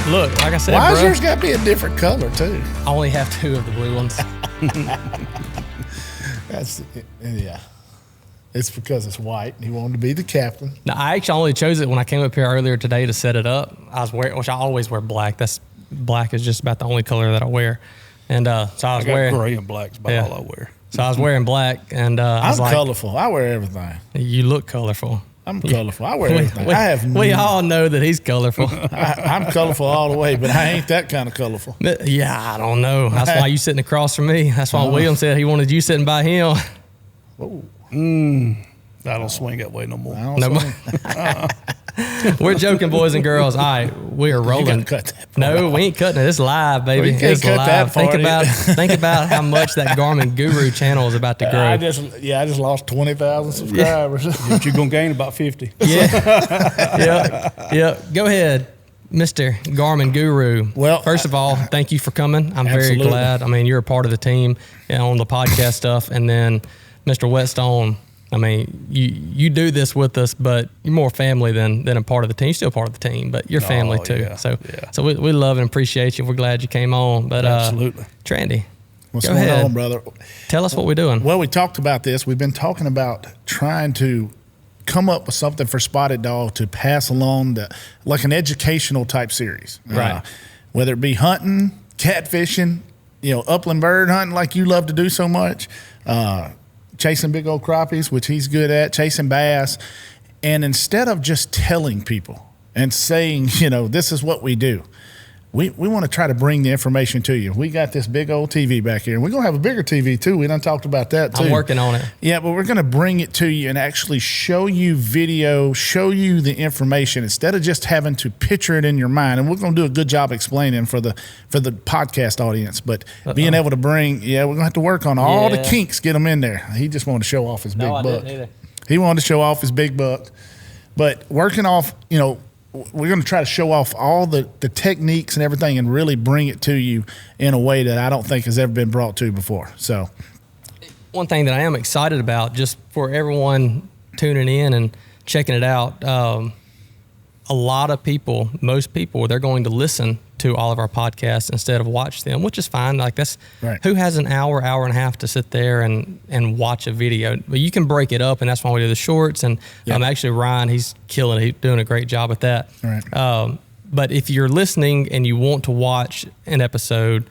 Look, like I said, why is yours got to be a different color too? I only have 2 of the blue ones. Yeah. It's because it's white. He wanted to be the captain. No, I actually only chose it when I came up here earlier today to set it up. Which I always wear black. Black is just about the only color that I wear. And so I was wearing gray and black's about all I wear. So I was wearing black, and I'm colorful. I wear everything. You look colorful. I'm colorful. I wear everything. We all know that he's colorful. I'm colorful all the way, but I ain't that kind of colorful. Yeah, I don't know. That's why you sitting across from me. That's why William said he wanted you sitting by him. Whoa. I don't swing that way no more. We're joking, boys and girls. All right, we are rolling. Cut that part no, we ain't cutting it. It's live, baby. It's live. That part think about how much that Garmin Guru channel is about to grow. I just lost 20,000 subscribers. But you're gonna gain about 50. Yeah. Go ahead, Mr. Garmin Guru. Well, first of all, thank you for coming. I'm absolutely. very glad. I mean, you're a part of the team on the podcast stuff, and then Mr. Whetstone. I mean, you do this with us, but you're more family than a part of the team. You're still part of the team, but you're family too. Yeah, so we love and appreciate you. We're glad you came on. But absolutely, Trandy, what's going on, brother? Tell us what we're doing. Well, we talked about this. We've been talking about trying to come up with something for Spotted Dog to pass along, like an educational type series, right? Whether it be hunting, catfishing, upland bird hunting, like you love to do so much. Chasing big old crappies, which he's good at, chasing bass. And instead of just telling people and saying, this is what we do, we want to try to bring the information to you. We got this big old TV back here, and we're going to have a bigger TV too. We done talked about that too. I'm working on it. Yeah, but we're going to bring it to you and actually show you video, show you the information instead of just having to picture it in your mind. And we're going to do a good job explaining for the podcast audience. But being able to bring, we're going to have to work on all the kinks, get them in there. He just wanted to show off his big buck. I didn't either. He wanted to show off his big buck. But working off, we're going to try to show off all the techniques and everything and really bring it to you in a way that I don't think has ever been brought to before. So, one thing that I am excited about, just for everyone tuning in and checking it out, a lot of people, most people, they're going to listen to all of our podcasts instead of watch them, which is fine. Like that's right. Who has an hour and a half to sit there and watch a video? But you can break it up, and that's why we do the shorts. And actually Ryan, he's killing it. He's doing a great job with that. Right. But if you're listening and you want to watch an episode,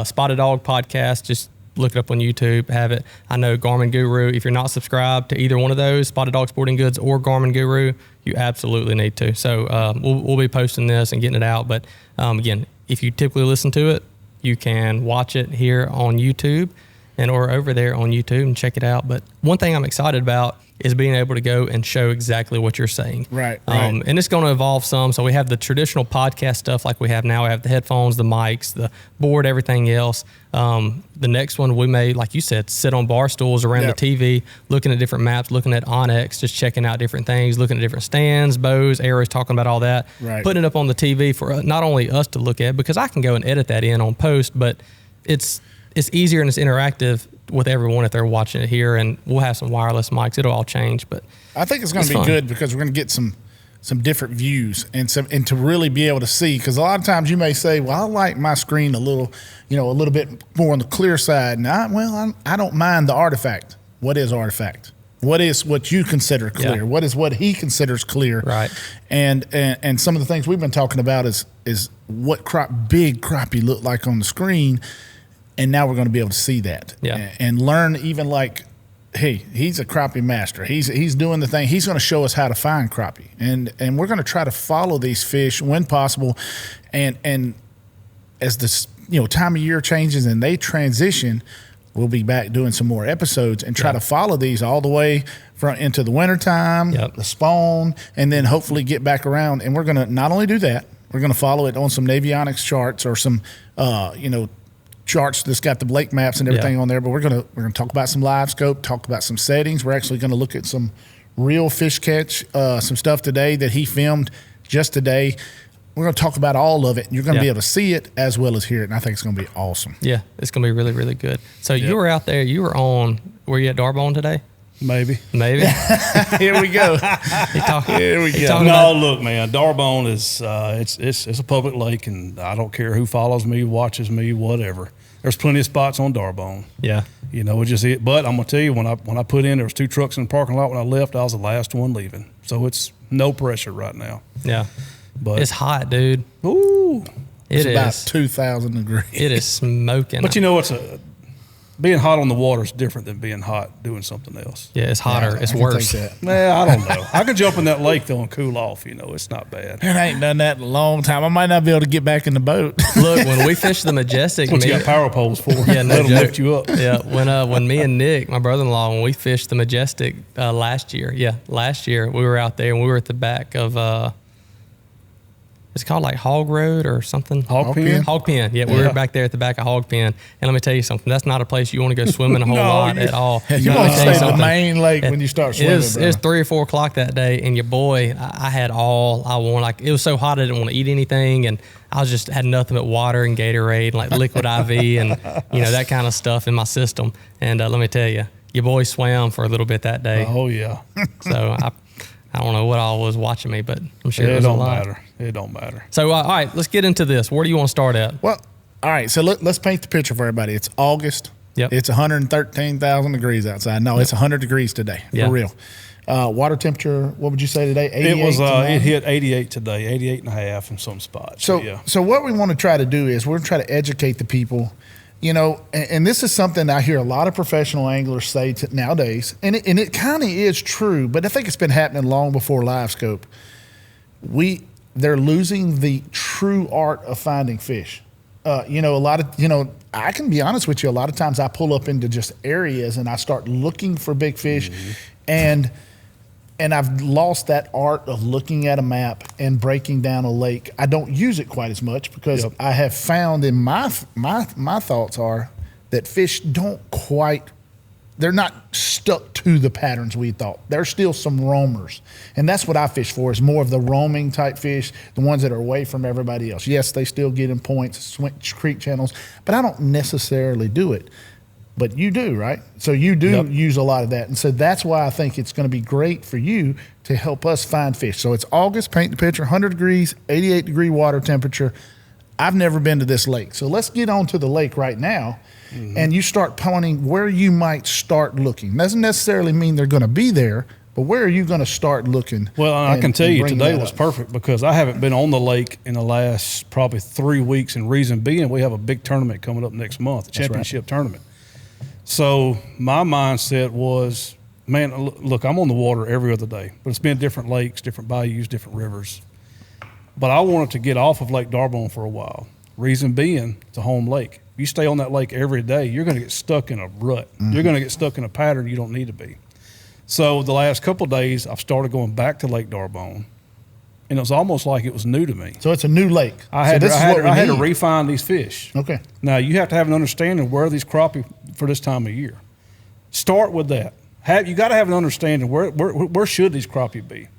Spotted Dog podcast, just look it up on YouTube, have it. I know Garmin Guru, if you're not subscribed to either one of those, Spotted Dog Sporting Goods or Garmin Guru, you absolutely need to. So we'll be posting this and getting it out. But again, if you typically listen to it, you can watch it here on YouTube or over there on YouTube and check it out. But one thing I'm excited about is being able to go and show exactly what you're saying. Right. And it's going to evolve some. So we have the traditional podcast stuff like we have now. We have the headphones, the mics, the board, everything else. The next one we may, like you said, sit on bar stools around the TV, looking at different maps, looking at Onyx, just checking out different things, looking at different stands, bows, arrows, talking about all that. Right. Putting it up on the TV for not only us to look at, because I can go and edit that in on post, but it's easier and it's interactive with everyone if they're watching it here, and we'll have some wireless mics. It'll all change, but I think it's going to be good because we're going to get some different views and to really be able to see. Because a lot of times you may say, "Well, I like my screen a little bit more on the clear side." And I don't mind the artifact. What is artifact? What is what you consider clear? Yeah. What is what he considers clear? Right. And some of the things we've been talking about is what big crappie look like on the screen. And now we're going to be able to see that and learn even like, hey, he's a crappie master. He's doing the thing. He's going to show us how to find crappie. And we're going to try to follow these fish when possible. And as this time of year changes and they transition, we'll be back doing some more episodes and try to follow these all the way into the wintertime, the spawn, and then hopefully get back around. And we're going to not only do that, we're going to follow it on some Navionics charts or some, charts that's got the Blake maps and everything on there, but we're gonna talk about some Livescope, talk about some settings. We're actually gonna look at some real fish catch, some stuff today that he filmed just today. We're gonna talk about all of it. You're gonna be able to see it as well as hear it, and I think it's gonna be awesome. Yeah, it's gonna be really, really good. So you were out there. You were on. Were you at Darbone today? Maybe. Here we go. Here we go. No, look, man, Darbone is it's a public lake, and I don't care who follows me, watches me, whatever. There's plenty of spots on Darbone. Yeah. You know, but I'm gonna tell you, when I put in, there was 2 trucks in the parking lot. When I left, I was the last one leaving. So it's no pressure right now. Yeah. But it's hot, dude. Ooh. It's about 2,000 degrees. It is smoking. But you know, being hot on the water is different than being hot doing something else. Yeah, it's hotter. It's worse. Nah, I don't know. I can jump in that lake though and cool off. You know, it's not bad. And I ain't done that in a long time. I might not be able to get back in the boat. Look, when we fished the Majestic, that's what you got power poles for. Yeah, no Let them joke. lift you up. Yeah, when me and Nick, my brother-in-law, when we fished the Majestic last year, we were out there and we were at the back of. It's called like Hog Road or something. Hog Pen? Hog Pen. Yeah, we were back there at the back of Hog Pen. And let me tell you something. That's not a place you want to go swimming a whole lot at all. You want to stay in the main lake when you start swimming. It was 3 or 4 o'clock that day, and your boy, I had all I wanted. Like, it was so hot I didn't want to eat anything, and I had nothing but water and Gatorade and like liquid IV and that kind of stuff in my system. And let me tell you, your boy swam for a little bit that day. Oh yeah. So I don't know what all was watching me, but I'm sure it was a lot. It don't matter. So, all right, let's get into this. Where do you want to start at? Well, all right, so let's paint the picture for everybody. It's August. Yep. It's 113,000 degrees outside. No, it's 100 degrees today, for real. Water temperature, what would you say today? 88? It was. It hit 88 today, 88 and a half in some spots. So what we want to try to do is we're going to try to educate the people. And this is something I hear a lot of professional anglers say nowadays, and it kind of is true, but I think it's been happening long before Livescope. They're losing the true art of finding fish. I can be honest with you, a lot of times I pull up into just areas and I start looking for big fish, and I've lost that art of looking at a map and breaking down a lake. I don't use it quite as much because I have found in my thoughts are that fish they're not stuck to the patterns we thought. There's still some roamers. And that's what I fish for, is more of the roaming type fish, the ones that are away from everybody else. Yes, they still get in points, creek channels, but I don't necessarily do it. But you do, right? So you do use a lot of that. And so that's why I think it's going to be great for you to help us find fish. So it's August, paint the picture, 100 degrees, 88 degree water temperature. I've never been to this lake. So let's get on to the lake right now. And you start pointing where you might start looking. Doesn't necessarily mean they're going to be there, but where are you going to start looking? Well, I can tell you today was perfect because I haven't been on the lake in the last probably 3 weeks. And reason being, we have a big tournament coming up next month, a championship tournament. So my mindset was, man, look, I'm on the water every other day, but it's been different lakes, different bayous, different rivers. But I wanted to get off of Lake Darbone for a while. Reason being, it's a home lake. If you stay on that lake every day, you're going to get stuck in a rut. You're going to get stuck in a pattern you don't need to be. So the last couple of days, I've started going back to Lake Darbone, and it was almost like it was new to me. So it's a new lake. I had to refine these fish. Okay. Now, you have to have an understanding of where these crappie for this time of year. Start with that. You got to have an understanding where should these crappie be.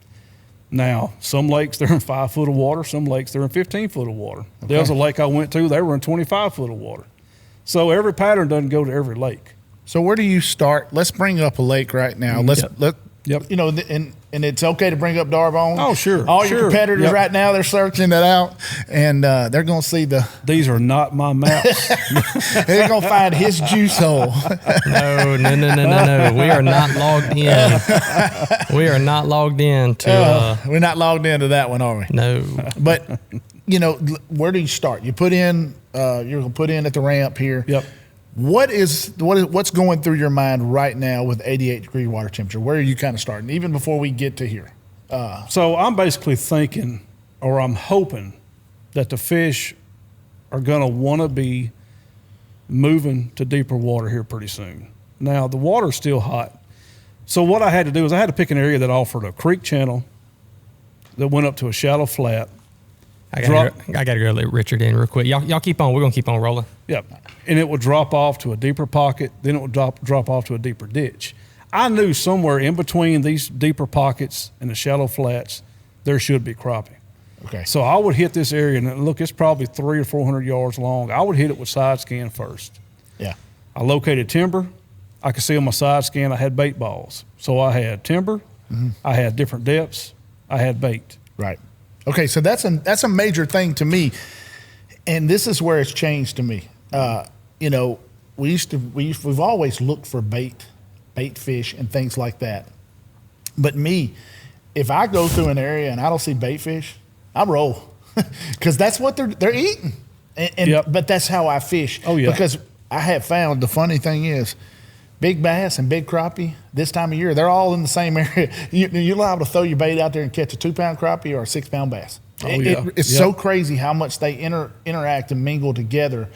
Now, some lakes, they're in 5 foot of water. Some lakes, they're in 15 foot of water. Okay. There was a lake I went to, they were in 25 foot of water. So every pattern doesn't go to every lake. So where do you start? Let's bring up a lake right now. And it's okay to bring up Darbone. Oh, sure. All your competitors right now, they're searching that out, and they're going to see These are not my maps. They're going to find his juice hole. No. We are not logged in. We are not logged in to. We're not logged into that one, are we? No. But, where do you start? You put in, you're going to put in at the ramp here. Yep. What's going through your mind right now with 88 degree water temperature? Where are you kind of starting, even before we get to here? So I'm basically thinking, or I'm hoping, that the fish are going to want to be moving to deeper water here pretty soon. Now, the water's still hot. So what I had to do is I had to pick an area that offered a creek channel that went up to a shallow flat. I got to go let Richard in real quick. Y'all keep on. We're going to keep on rolling. Yep. And it would drop off to a deeper pocket. Then it would drop off to a deeper ditch. I knew somewhere in between these deeper pockets and the shallow flats, there should be crappie. Okay. So I would hit this area, and look, it's probably 300 or 400 yards long. I would hit it with side scan first. Yeah. I located timber, I could see on my side scan I had bait balls. So I had timber, I had different depths, I had bait. Right. Okay, so that's a major thing to me, and this is where it's changed to me. You know, we've always looked for bait fish and things like that. But me, if I go through an area and I don't see bait fish, I roll because that's what they're eating. But that's how I fish. Oh yeah. Because I have found the funny thing is, big bass and big crappie this time of year, they're all in the same area. You're liable to throw your bait out there and catch a 2-pound crappie or a 6-pound bass. It's so crazy how much they interact and mingle together.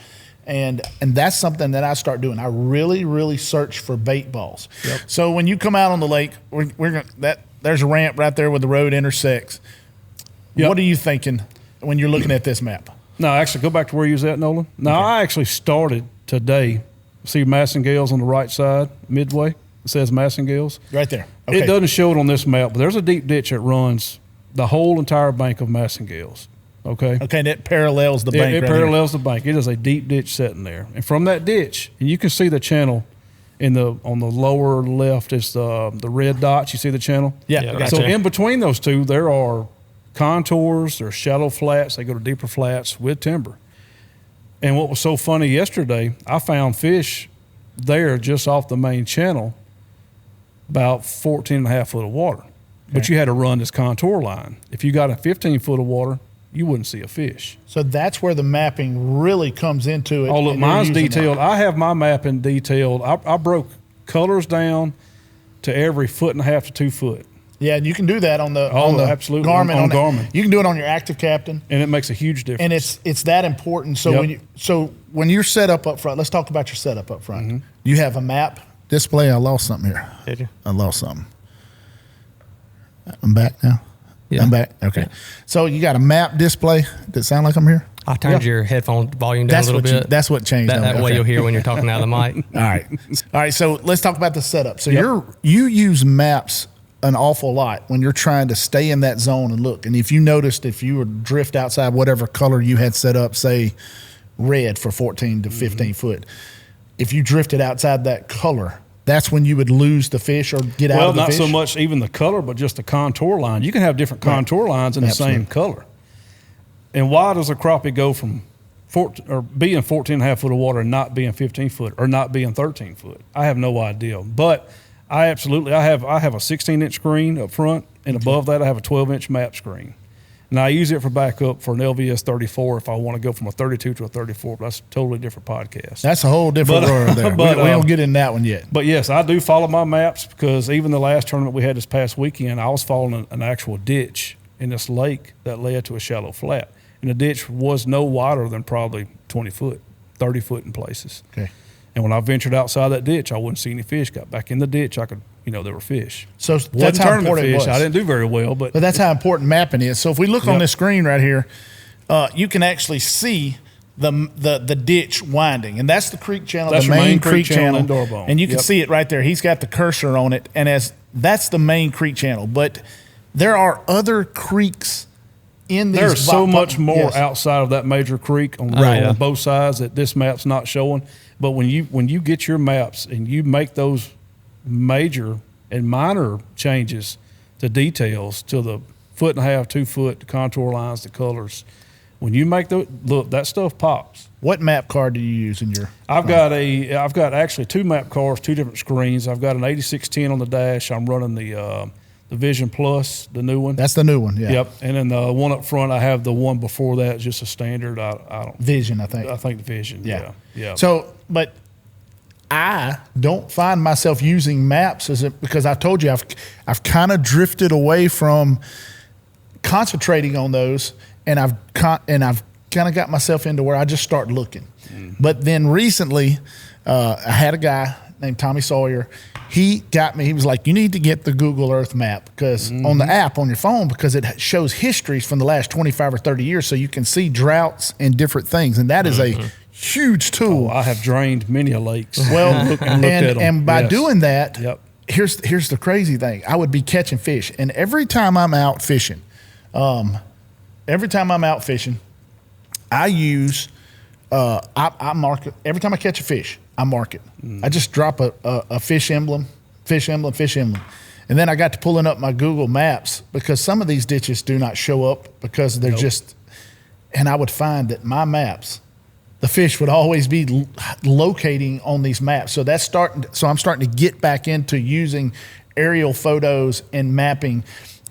And that's something that I start doing. I really, really search for bait balls. Yep. So when you come out on the lake, there's a ramp right there where the road intersects. Yep. What are you thinking when you're looking at this map? No, actually, go back to where you was at, Nolan. No, okay. I actually started today. See Massingales on the right side, midway. It says Massingales. Right there. Okay. It doesn't show it on this map, but there's a deep ditch that runs the whole entire bank of Massingales. Okay. Okay, and it parallels the bank. It parallels the bank. It is a deep ditch sitting there, and from that ditch, and you can see the channel on the lower left is the red dots. You see the channel? Yeah. Gotcha. So in between those two, there are contours. There's shallow flats. They go to deeper flats with timber. And what was so funny yesterday, I found fish there just off the main channel, about 14 and a half foot of water. Okay. But you had to run this contour line. If you got a 15 foot of water, you wouldn't see a fish. So that's where the mapping really comes into it. Oh, look, mine's detailed. I have my mapping detailed. I broke colors down to every 1.5 feet to 2 foot. Yeah, and you can do that on the absolutely. Garmin. On Garmin. You can do it on your Active Captain. And it makes a huge difference. And it's that important. So when you're set up front, let's talk about your setup up front. Mm-hmm. You have a map display. I lost something here. Did you? I lost something. I'm back now. Yeah. I'm back. Okay. Yeah. So you got a map display. Does it sound like I'm here? I turned your headphone volume down a little bit. That's what changed. That way you'll hear when you're talking out of the mic. All right. So let's talk about the setup. So you use maps an awful lot when you're trying to stay in that zone and look. And if you noticed, if you would drift outside whatever color you had set up, say red for 14 to 15 foot, if you drifted outside that color, that's when you would lose the fish or get out of the fish? Well, not so much even the color, but just the contour line. You can have different contour lines in the same color. And why does a crappie go from being 14 and a half foot of water and not being 15 foot or not being 13 foot? I have no idea. But I have a 16-inch screen up front, and above that I have a 12-inch map screen. And I use it for backup for an LVS 34 if I want to go from a 32 to a 34. But that's a totally different podcast. That's a whole different world there. But we don't get in that one yet. But yes, I do follow my maps because even the last tournament we had this past weekend, I was following an actual ditch in this lake that led to a shallow flat. And the ditch was no wider than probably 20 foot, 30 foot in places. Okay. And when I ventured outside that ditch, I wouldn't see any fish. Got back in the ditch, there were fish. So that's how important it was. I didn't do very well, but that's how important mapping is. So if we look on this screen right here, you can actually see the ditch winding, and that's the creek channel, that's the main creek channel, in Doorbone. And you can see it right there. He's got the cursor on it, and that's the main creek channel. But there are other creeks in these. There's so much more outside of that major creek on both sides that this map's not showing. But when you get your maps and you make those major and minor changes to details to the 1.5 feet, 2 foot contour lines, the colors, when you make those, look, that stuff pops. What map card do you use in your? I've got actually 2 map cards, 2 different screens. I've got an 8610 on the dash. I'm running the Vision Plus, the new one. That's the new one, yeah. Yep. And then the one up front, I have the one before that, just a standard. I don't. Vision, I think. I think the Vision. Yeah. So, but I don't find myself using maps because I told you I've kind of drifted away from concentrating on those, and I've kind of got myself into where I just start looking. But then recently, I had a guy named Tommy Sawyer. He got me. He was like, "You need to get the Google Earth map because on the app on your phone, because it shows histories from the last 25 or 30 years, so you can see droughts and different things, and that is a huge tool." I have drained many a lakes. Well, and by doing that, here's the crazy thing: I would be catching fish, and every time I'm out fishing, I use I mark it every time I catch a fish. I mark it. I just drop a fish emblem, fish emblem, fish emblem. And then I got to pulling up my Google Maps because some of these ditches do not show up because they're just, and I would find that my maps, the fish would always be locating on these maps. So I'm starting to get back into using aerial photos and mapping.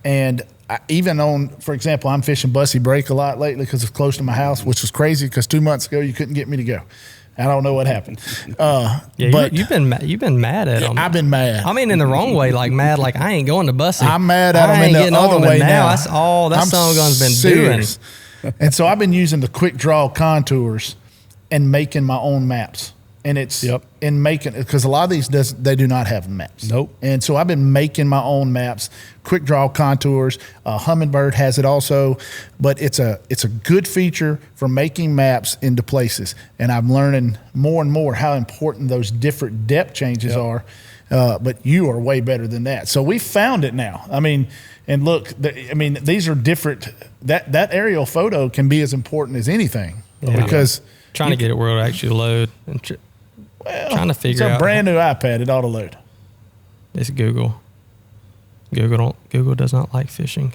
And even on, for example, I'm fishing Bussy Break a lot lately because it's close to my house, which was crazy because 2 months ago you couldn't get me to go. I don't know what happened. But you've been mad at them. I've been mad. I mean, in the wrong way, like mad, like I ain't going to Bussy. I'm mad at them in the other way now. That's all that son of a gun's been serious. doing. And so I've been using the quick draw contours and making my own maps. And it's in making, because a lot of these they do not have maps. Nope. And so I've been making my own maps, quick draw contours. Humminbird has it also, but it's a good feature for making maps into places. And I'm learning more and more how important those different depth changes are. But you are way better than that. So we found it now. I mean, and look, these are different. That aerial photo can be as important as anything because trying to get it where it'll actually load and trying to figure out. It's a brand new iPad. It ought to load. It's Google. Google does not like fishing.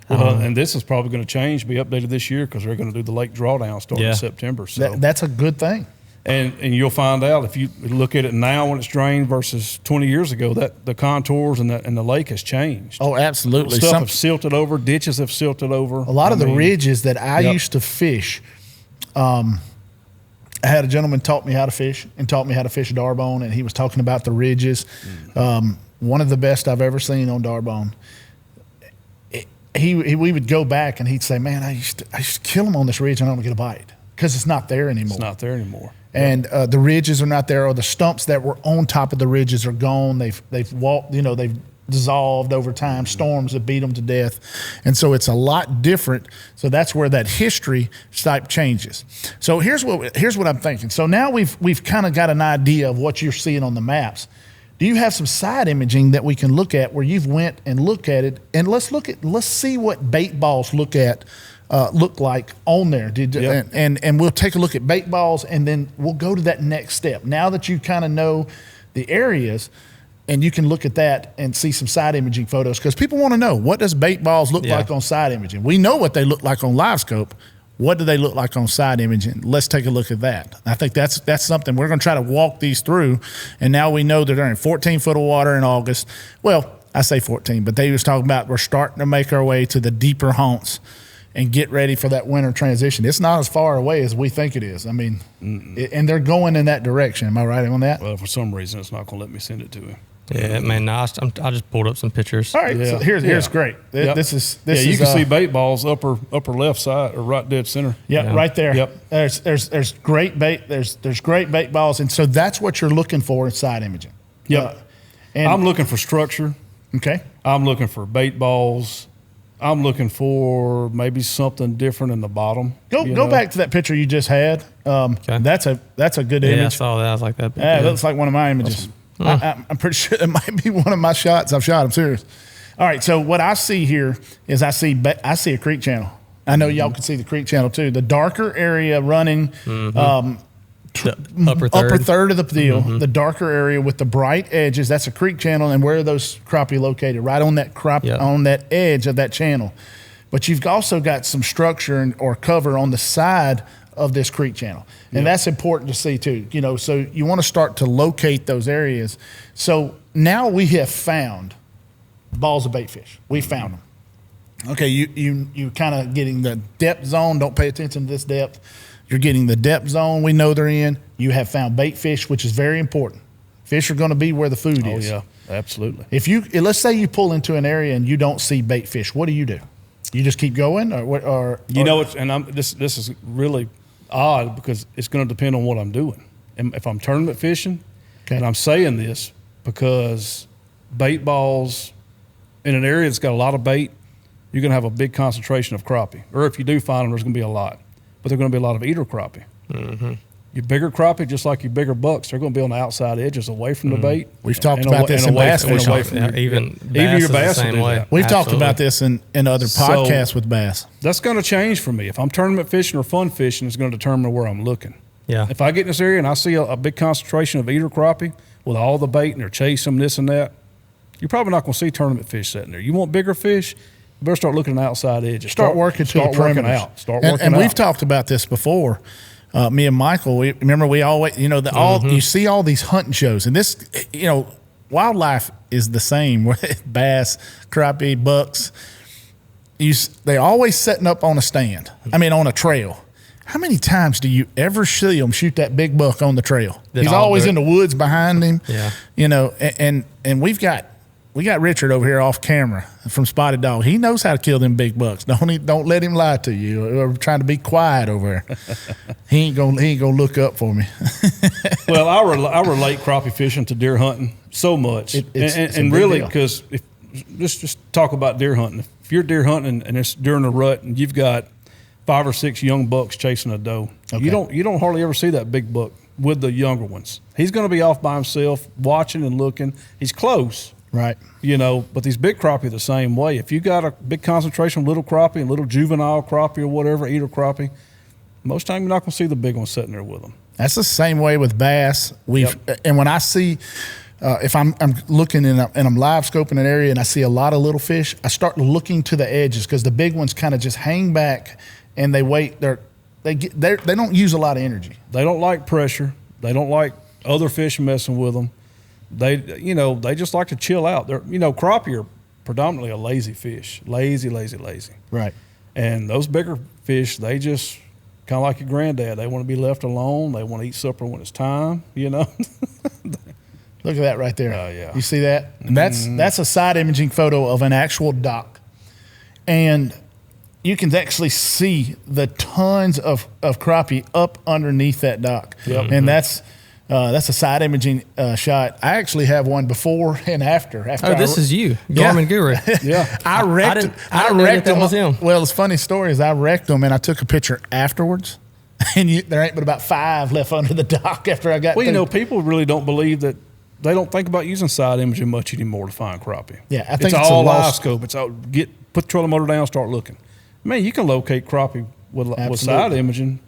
Well, and this is probably going to change, be updated this year because they're going to do the lake drawdown starting in September. So that's a good thing. And you'll find out if you look at it now when it's drained versus 20 years ago that the contours and the lake has changed. Oh, absolutely. Stuff have silted over, ditches have silted over. A lot of the ridges that I used to fish. I had a gentleman taught me how to fish and taught me how to fish Darbone, and he was talking about the ridges. One of the best I've ever seen on Darbone. We would go back and he'd say, "Man, I used to kill them on this ridge and I don't get a bite because it's not there anymore." It's not there anymore. And the ridges are not there, or the stumps that were on top of the ridges are gone. They've walked, they've dissolved over time. Storms have beat them to death. And so it's a lot different. So that's where that history type changes. So here's what I'm thinking. So now we've kind of got an idea of what you're seeing on the maps. Do you have some side imaging that we can look at where you've went and looked at it? And let's see what bait balls look like on there. And we'll take a look at bait balls, and then we'll go to that next step. Now that you kind of know the areas, and you can look at that and see some side imaging photos, because people want to know, what does bait balls look like on side imaging? We know what they look like on Livescope. What do they look like on side imaging? Let's take a look at that. I think that's something we're going to try to walk these through. And now we know that they're in 14 foot of water in August. Well, I say 14, but they was talking about we're starting to make our way to the deeper haunts and get ready for that winter transition. It's not as far away as we think it is. I mean, and they're going in that direction. Am I right on that? Well, for some reason, it's not going to let me send it to him. Yeah, man. No, I just pulled up some pictures. All right, so here's great. This is you can see bait balls upper left side or right dead center. Yeah, right there. Yep. There's great bait. There's great bait balls, and so that's what you're looking for in side imaging. Yep. And I'm looking for structure. Okay. I'm looking for bait balls. I'm looking for maybe something different in the bottom. Go back to that picture you just had. That's a good image. Yeah, I saw that. I was like that. Yeah, it looks like one of my images. I'm pretty sure it might be one of my shots. I've shot. I'm serious. All right. So what I see here is I see a creek channel. I know y'all can see the creek channel too. The darker area running upper third of the deal. The darker area with the bright edges. That's a creek channel. And where are those crappie located? Right on that on that edge of that channel. But you've also got some structure or cover on the side of this creek channel. And that's important to see too, so you want to start to locate those areas. So now we have found balls of bait fish. We found them. Okay, you kind of getting the depth zone. Don't pay attention to this depth. You're getting the depth zone we know they're in. You have found bait fish, which is very important. Fish are going to be where the food is. Oh yeah, absolutely. Let's say you pull into an area and you don't see bait fish, what do? You just keep going, this is really odd because it's going to depend on what I'm doing. And if I'm tournament fishing, and I'm saying this because bait balls in an area that's got a lot of bait, you're going to have a big concentration of crappie. Or if you do find them, there's going to be a lot. But there's going to be a lot of eater crappie. Your bigger crappie, just like your bigger bucks, they're going to be on the outside edges away from the bait. We've talked about this in bass fishing. Even your bass the same way. We've talked about this in other podcasts with bass. That's going to change for me. If I'm tournament fishing or fun fishing, it's going to determine where I'm looking. Yeah. If I get in this area and I see a big concentration of eater crappie with all the bait and they're chasing them, this and that, you're probably not going to see tournament fish sitting there. You want bigger fish, you better start looking at the outside edges. Start working to the perimeters. Start working out. And we've talked about this before. Me and Michael, we always, you see all these hunting shows, and this, wildlife is the same with bass, crappie, bucks. They always setting up on a stand. I mean, on a trail. How many times do you ever see them shoot that big buck on the trail? He's always in the woods behind him. Yeah. And we got Richard over here off camera from Spotted Dog. He knows how to kill them big bucks. Don't let him lie to you. We're trying to be quiet over there. He ain't gonna look up for me. Well, I relate crappie fishing to deer hunting so much, it's and really, because just talk about deer hunting. If you're deer hunting and it's during a rut and you've got 5 or 6 young bucks chasing a doe, you don't hardly ever see that big buck with the younger ones. He's going to be off by himself, watching and looking. He's close. Right. But these big crappie are the same way. If you got a big concentration of little crappie and little juvenile crappie or whatever, eater crappie, most time you're not going to see the big one sitting there with them. That's the same way with bass. And when I see, if I'm looking and I'm live scoping an area and I see a lot of little fish, I start looking to the edges because the big ones kind of just hang back and they wait. They don't use a lot of energy. They don't like pressure. They don't like other fish messing with them. They just like to chill out. Crappie are predominantly a lazy fish. Lazy. Right. And those bigger fish, they just kind of like your granddad. They want to be left alone. They want to eat supper when it's time, Look at that right there. Oh, yeah. You see that? And that's a side imaging photo of an actual dock. And you can actually see the tons of crappie up underneath that dock. Yep. And that's a side imaging shot. I actually have one before and after. This is you, Garmin Guru. Yeah. I wrecked him. Was him. Well, it's a funny story is I wrecked them and I took a picture afterwards. And there ain't but about 5 left under the dock after I got Well, people really don't believe that. They don't think about using side imaging much anymore to find crappie. Yeah, I think it's all Livescope. It's all put the trolling motor down, start looking. Man, you can locate crappie with side imaging,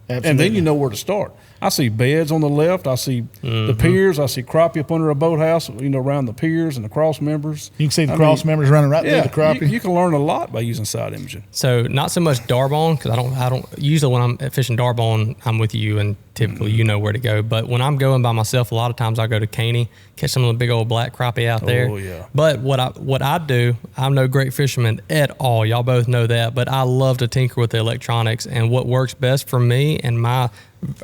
and then you know where to start. I see beds on the left. I see the piers. I see crappie up under a boathouse, around the piers and the cross members. You can see the cross members running right through the crappie. You can learn a lot by using side imaging. So not so much darbone, because I don't usually when I'm fishing darbone, I'm with you and typically you know where to go. But when I'm going by myself, a lot of times I go to Caney, catch some of the big old black crappie out there. Oh yeah. But what I do, I'm no great fisherman at all. Y'all both know that. But I love to tinker with the electronics, and what works best for me and my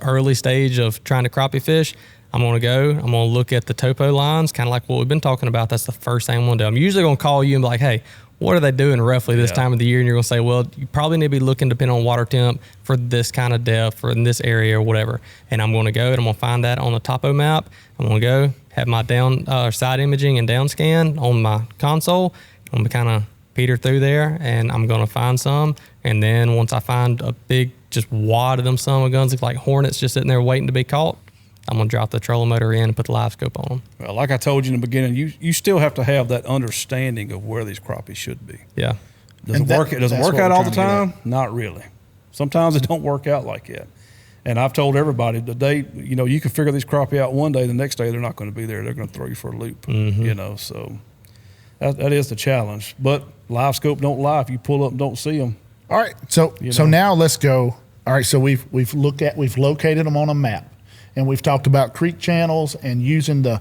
early stage of trying to crappie fish, I'm going to look at the topo lines, kind of like what we've been talking about. That's the first thing I'm going to do. I'm usually going to call you and be like, hey, what are they doing roughly this time of the year? And you're going to say, well, you probably need to be looking depending on water temp for this kind of depth or in this area or whatever. And I'm going to go and I'm going to find that on the topo map. I'm going to go have my side imaging and down scan on my console. I'm going to kind of peter through there and I'm going to find some. And then once I find a big just wad of them son of a guns look like hornets just sitting there waiting to be caught, I'm going to drop the trolling motor in and put the Livescope on them. Well, like I told you in the beginning, you still have to have that understanding of where these crappie should be. Yeah. Does it work out all the time? Not really. Sometimes it don't work out like that. And I've told everybody the day, you can figure these crappie out one day, the next day they're not going to be there. They're going to throw you for a loop, so that is the challenge. But Livescope don't lie if you pull up and don't see them. All right, so now let's go. All right, so we've located them on a map, and we've talked about creek channels and using the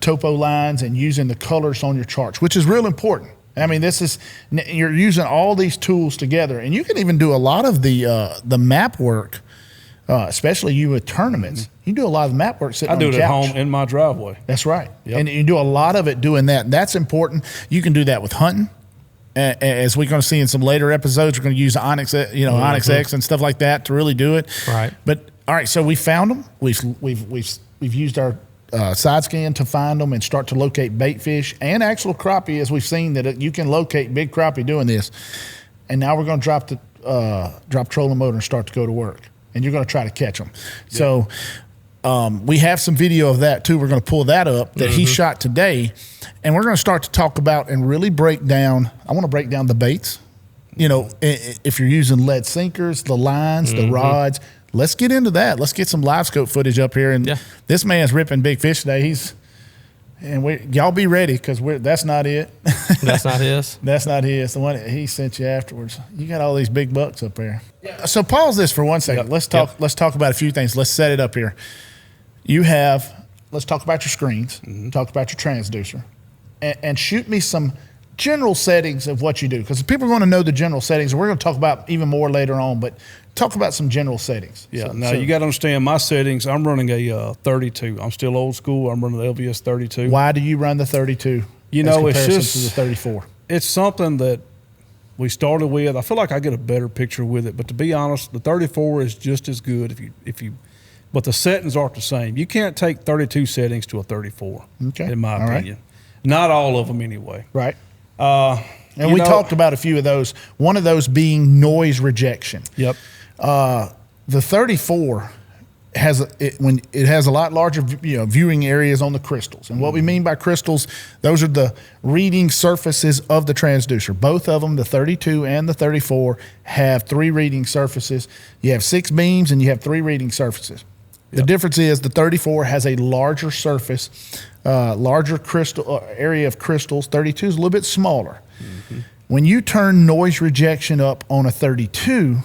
topo lines and using the colors on your charts, which is real important. I mean, you're using all these tools together, and you can even do a lot of the map work, especially you with tournaments. You do a lot of the map work sitting on the couch. I do it at home in my driveway. That's right, yep. And you do a lot of it doing that. That's important. You can do that with hunting. As we're going to see in some later episodes, we're going to use Onyx, Onyx X and stuff like that to really do it. Right. But all right, so we found them. We've used our side scan to find them and start to locate bait fish and actual crappie, as we've seen that you can locate big crappie doing this. And now we're going to drop trolling motor and start to go to work. And you're going to try to catch them. Yep. So we have some video of that too. We're going to pull that up that he shot today. And we're going to start to talk about and really break down. I want to break down the baits. if you're using lead sinkers, the lines, the rods, let's get into that. Let's get some Livescope footage up here. And this man's ripping big fish today. Y'all be ready because that's not it. That's not his? That's not his. The one he sent you afterwards. You got all these big bucks up there. Yeah. So pause this for 1 second. Let's talk about a few things. Let's set it up here. Let's talk about your screens, talk about your transducer, and shoot me some general settings of what you do, because people are going to know the general settings, and we're going to talk about even more later on, but talk about some general settings. Yeah, you got to understand my settings. I'm running a 32. I'm still old school. I'm running the LVS 32. Why do you run the 32 it's just to the 34? It's something that we started with. I feel like I get a better picture with it, but to be honest, the 34 is just as good but the settings aren't the same. You can't take 32 settings to a 34, in my opinion. Right. Not all of them anyway. Right. And we talked about a few of those. One of those being noise rejection. Yep. The 34 has a lot larger viewing areas on the crystals. And what we mean by crystals, those are the reading surfaces of the transducer. Both of them, the 32 and the 34, have 3 reading surfaces. You have 6 beams and you have 3 reading surfaces. The difference is the 34 has a larger surface, larger crystal area of crystals. 32 is a little bit smaller. When you turn noise rejection up on a 32,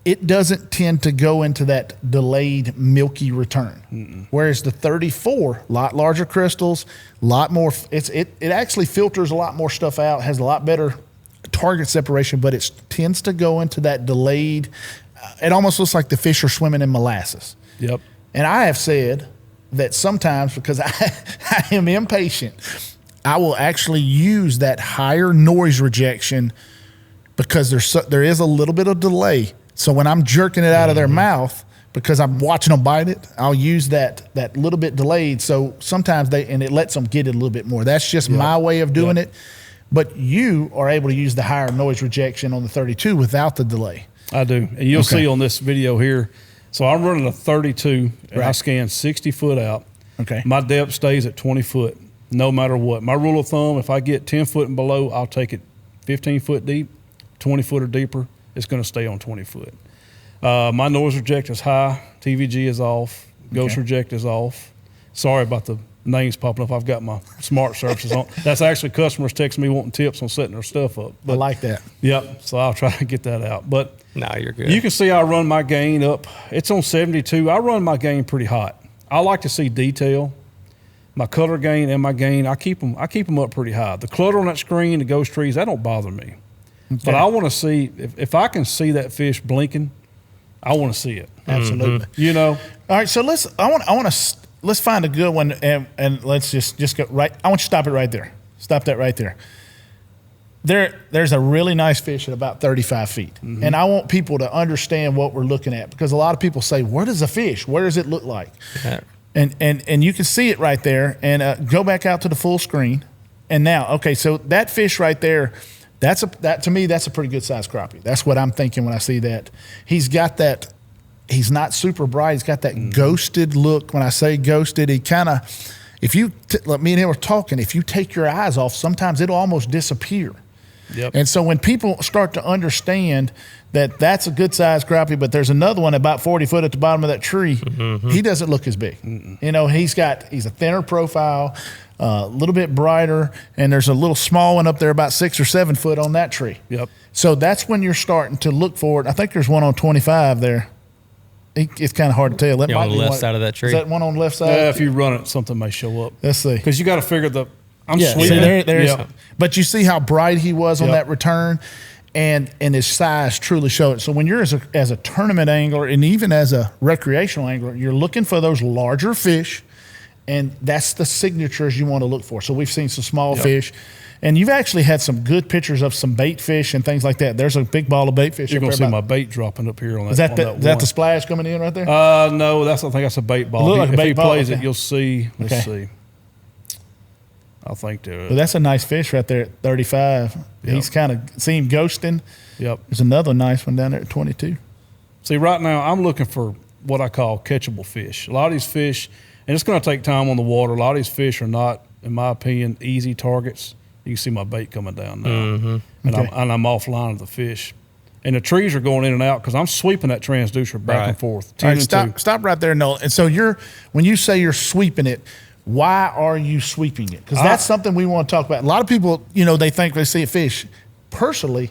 it doesn't tend to go into that delayed milky return. Whereas the 34, a lot larger crystals, a lot more. It actually filters a lot more stuff out, has a lot better target separation, but it tends to go into that delayed. It almost looks like the fish are swimming in molasses. Yep. And I have said that sometimes, because I am impatient, I will actually use that higher noise rejection because there is a little bit of delay. So when I'm jerking it out of their mouth, because I'm watching them bite it, I'll use that little bit delayed. So sometimes it lets them get it a little bit more. That's just my way of doing it. But you are able to use the higher noise rejection on the 32 without the delay. I do. And you'll see on this video here. So I'm running a 32 and I scan 60 foot out. Okay. My depth stays at 20 foot no matter what. My rule of thumb, if I get 10 foot and below, I'll take it 15 foot deep, 20 foot or deeper. It's going to stay on 20 foot. My noise reject is high. TVG is off. Ghost reject is off. Sorry about the names popping up. I've got my smart services on. That's actually customers texting me wanting tips on setting their stuff up. But, I like that. Yep. So I'll try to get that out. But no, you're good. You can see I run my gain up. It's on 72. I run my gain pretty hot. I like to see detail. My color gain and my gain, I keep them up pretty high. The clutter on that screen, the ghost trees, that don't bother me. Okay. But I want to see, if I can see that fish blinking, I want to see it. Absolutely. All right, so let's find a good one and let's just go right. I want you to stop it right there. Stop that right there. There's a really nice fish at about 35 feet. And I want people to understand what we're looking at, because a lot of people say, where does a fish? Where does it look like? Yeah. And you can see it right there. And go back out to the full screen. And now, okay, so that fish right there, to me, that's a pretty good size crappie. That's what I'm thinking when I see that. He's got that. He's not super bright. He's got that ghosted look. When I say ghosted, he kind of, me and him were talking, if you take your eyes off, sometimes it'll almost disappear. Yep. And so when people start to understand that that's a good size crappie, but there's another one about 40 foot at the bottom of that tree, he doesn't look as big. He's a thinner profile, a little bit brighter, and there's a little small one up there about 6 or 7 foot on that tree. Yep. So that's when you're starting to look for it. I think there's one on 25 there. It's kind of hard to tell. On the left side of that tree. Is that one on the left side? Yeah, if you run it, something may show up. Let's see. Because you got to figure sweeping. See, but you see how bright he was on that return, and his size truly showed it. So when you're as a tournament angler and even as a recreational angler, you're looking for those larger fish, and that's the signatures you want to look for. So we've seen some small fish. And you've actually had some good pictures of some bait fish and things like that. There's a big ball of bait fish. You're going to see my bait dropping up here on that. Is that the splash coming in right there? No, I think that's a bait ball. If he plays it, you'll see. Let's see. I think well, that's a nice fish right there at 35. Yep. He's kind of seen ghosting. Yep. There's another nice one down there at 22. See, right now I'm looking for what I call catchable fish. A lot of these fish, and it's going to take time on the water. A lot of these fish are not, in my opinion, easy targets. You can see my bait coming down now. And I'm offline of the fish. And the trees are going in and out because I'm sweeping that transducer back and forth. All right, stop right there, Nolan. And so when you say you're sweeping it, why are you sweeping it? Because that's something we want to talk about. A lot of people, they think they see a fish. Personally,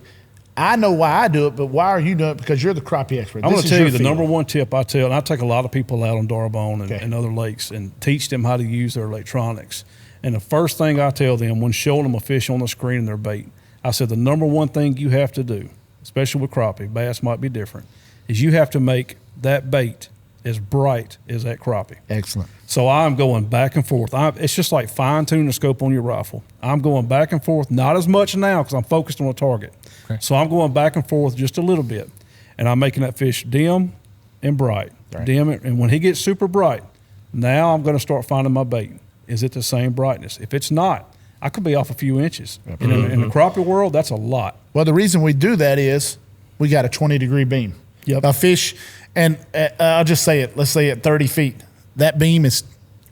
I know why I do it, but why are you doing it? Because you're the crappie expert. I'm going to tell you the number one tip I tell, and I take a lot of people out on Darbone and other lakes and teach them how to use their electronics. And the first thing I tell them when showing them a fish on the screen and their bait, I said the number one thing you have to do, especially with crappie, bass might be different, is you have to make that bait as bright as that crappie. Excellent. So I'm going back and forth. It's just like fine-tuning the scope on your rifle. I'm going back and forth, not as much now because I'm focused on a target. Okay. So I'm going back and forth just a little bit, and I'm making that fish dim and bright. Dim it, and when he gets super bright, now I'm going to start finding my bait. Is it the same brightness? If it's not, I could be off a few inches. In the crappie world, that's a lot. Well, the reason we do that is we got a 20-degree beam. Yep. A fish, and I'll just say it. Let's say at 30 feet, that beam is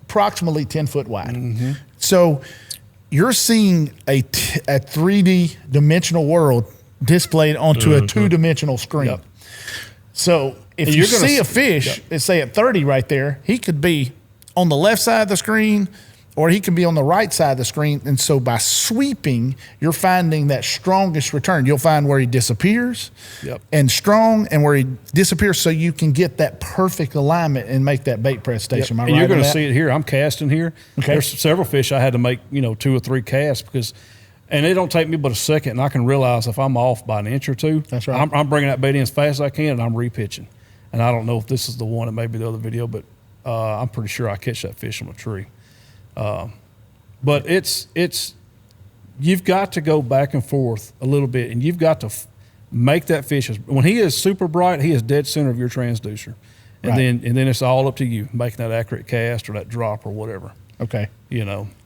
approximately 10 foot wide. So you're seeing a 3D dimensional world displayed onto a two-dimensional screen. Yep. So if you see a fish, let's say at 30 right there, he could be on the left side of the screen, or he can be on the right side of the screen. And so by sweeping, you're finding that strongest return. You'll find where he disappears and strong, and where he disappears, so you can get that perfect alignment and make that bait presentation. Am I right? And you're going to see it here. I'm casting here. Okay. There's several fish I had to make, 2 or 3 casts and it don't take me but a second, and I can realize if I'm off by an inch or two. That's right. I'm bringing that bait in as fast as I can, and I'm repitching. And I don't know if this is the one, it may be the other video, but I'm pretty sure I catch that fish on a tree. But you've got to go back and forth a little bit, and you've got to make that fish. When he is super bright, he is dead center of your transducer. And then it's all up to you making that accurate cast or that drop or whatever. Okay.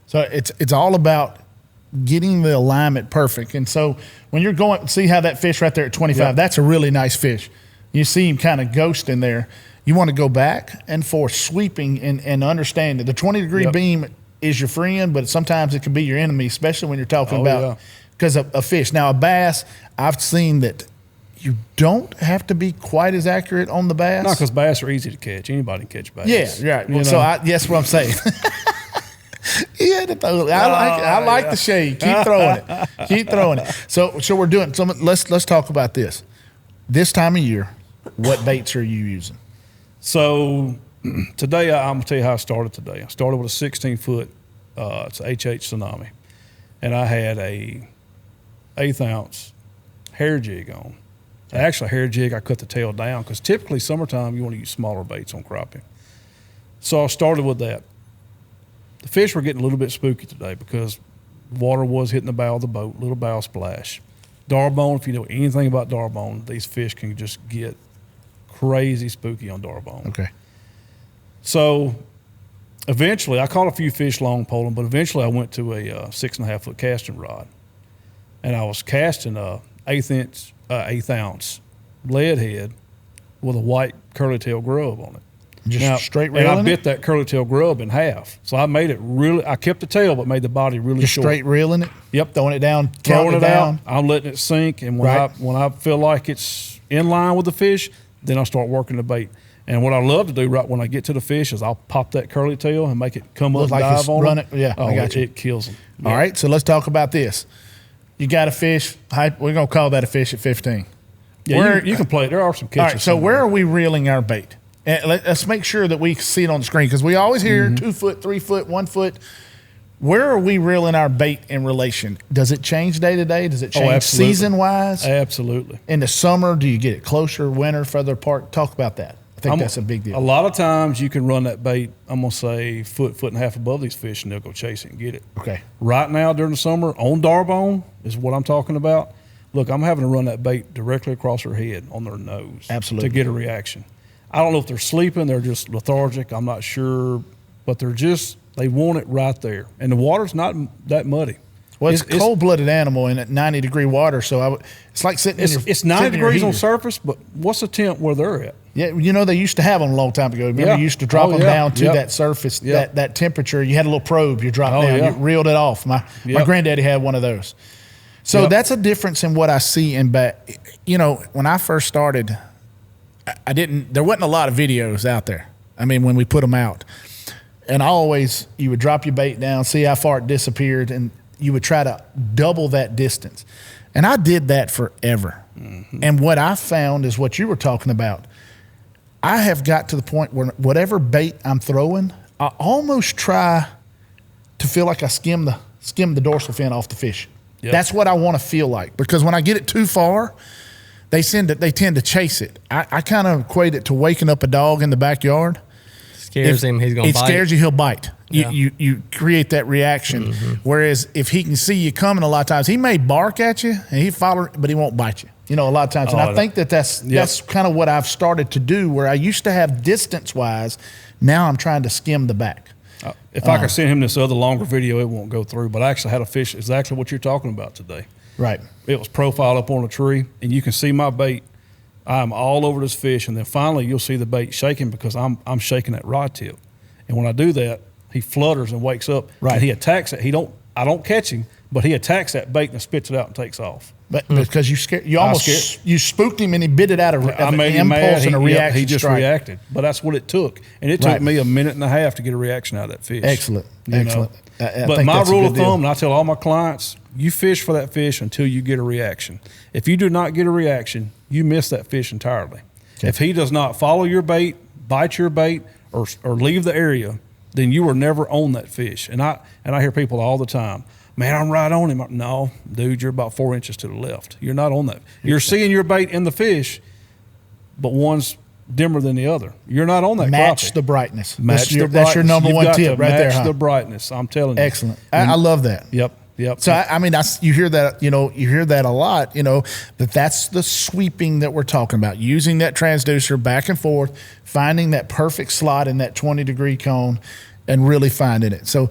So it's all about getting the alignment perfect. And so when you're going, see how that fish right there at 25, that's a really nice fish. You see him kind of ghosting there. You want to go back and forth, sweeping and understand that the 20-degree beam is your friend, but sometimes it can be your enemy, especially when you're talking about because of a fish. Now, a bass, I've seen that you don't have to be quite as accurate on the bass. No, because bass are easy to catch. Anybody can catch bass. Yeah, right. Well, so that's what I'm saying. I like the shade. Keep throwing it. Keep throwing it. So we're doing. So let's talk about this. This time of year, what baits are you using? So today, I'm going to tell you how I started today. I started with a 16-foot, it's a HH Tsunami, and I had a 1/8 ounce hair jig on. Actually, a hair jig, I cut the tail down because typically summertime you want to use smaller baits on crappie. So I started with that. The fish were getting a little bit spooky today because water was hitting the bow of the boat, little bow splash. Darbone, if you know anything about Darbone, these fish can just get crazy spooky on Darbone. Okay. So eventually, I caught a few fish long poling, but eventually I went to a 6.5 foot casting rod, and I was casting a 1/8 ounce lead head with a white curly tail grub on it. Just straight reeling and I bit that curly tail grub in half, so I made it really. I kept the tail, but made the body really just short. Straight reeling it. Yep, throwing it down, throwing it down. out. I'm letting it sink, and when I feel like it's in line with the fish, then I start working the bait. And what I love to do right when I get to the fish is I'll pop that curly tail and make it come up and dive on it. Yeah, I got you. It kills them. All right, so let's talk about this. You got a fish. We're going to call that a fish at 15. Yeah, you can play it. There are some catches. All right, so where are we reeling our bait? And let's make sure that we see it on the screen because we always hear 2 foot, 3 foot, 1 foot. Where are we reeling our bait in relation? Does it change day to day? Does it change season-wise? Absolutely. In the summer, do you get it closer, winter, further apart? Talk about that. I think that's a big deal. A lot of times you can run that bait, I'm going to say, foot and a half above these fish, and they'll go chase it and get it. Okay. Right now, during the summer, on Darbone is what I'm talking about. Look, I'm having to run that bait directly across their head on their nose. Absolutely. To get a reaction. I don't know if they're sleeping, they're just lethargic, I'm not sure, but they want it right there. And the water's not that muddy. Well, it's a cold-blooded animal in 90-degree water, so it's like sitting in your It's 90 degrees on surface, but what's the temp where they're at? Yeah, you know, they used to have them a long time ago. Remember, you used to drop them down to that surface, that temperature. You had a little probe. You dropped down, you reeled it off. My granddaddy had one of those. So that's a difference in what I see in back. You know, when I first started, there wasn't a lot of videos out there. I mean, when we put them out. And you would drop your bait down, see how far it disappeared, and you would try to double that distance. And I did that forever. Mm-hmm. And what I found is what you were talking about. I have got to the point where whatever bait I'm throwing, I almost try to feel like I skim the dorsal fin off the fish. Yep. That's what I want to feel like, because when I get it too far, they tend to chase it. I kind of equate it to waking up a dog in the backyard. Scares him, he's going to bite. It scares you, he'll bite. You create that reaction. Mm-hmm. Whereas if he can see you coming, a lot of times he may bark at you and he follow, but he won't bite you. You know, a lot of times. And I think that's kind of what I've started to do, where I used to have distance-wise. Now I'm trying to skim the back. If I could send him this other longer video, it won't go through. But I actually had a fish exactly what you're talking about today. Right. It was profiled up on a tree, and you can see my bait. I'm all over this fish, and then finally you'll see the bait shaking because I'm shaking that rod tip. And when I do that, he flutters and wakes up. Right. And he attacks it. I don't catch him, but he attacks that bait and spits it out and takes off. But because you spooked him and he bit it out of an impulse and a reaction. He just reacted. But that's what it took. And it took me a minute and a half to get a reaction out of that fish. Excellent. But my rule of thumb, and I tell all my clients, you fish for that fish until you get a reaction. If you do not get a reaction, you miss that fish entirely. Okay. If he does not follow your bait, bite your bait, or leave the area, then you were never on that fish. And I hear people all the time, man, I'm right on him. No, dude, you're about 4 inches to the left. You're not on that. You're seeing your bait in the fish, but one's dimmer than the other. You're not on that Match crappie. The brightness. That's your number one tip right there. Match the brightness. I'm telling you. Excellent. I love that. Yep. So I mean, you hear that. You hear that a lot. But that's the sweeping that we're talking about. Using that transducer back and forth, finding that perfect slot in that 20-degree cone, and really finding it. So,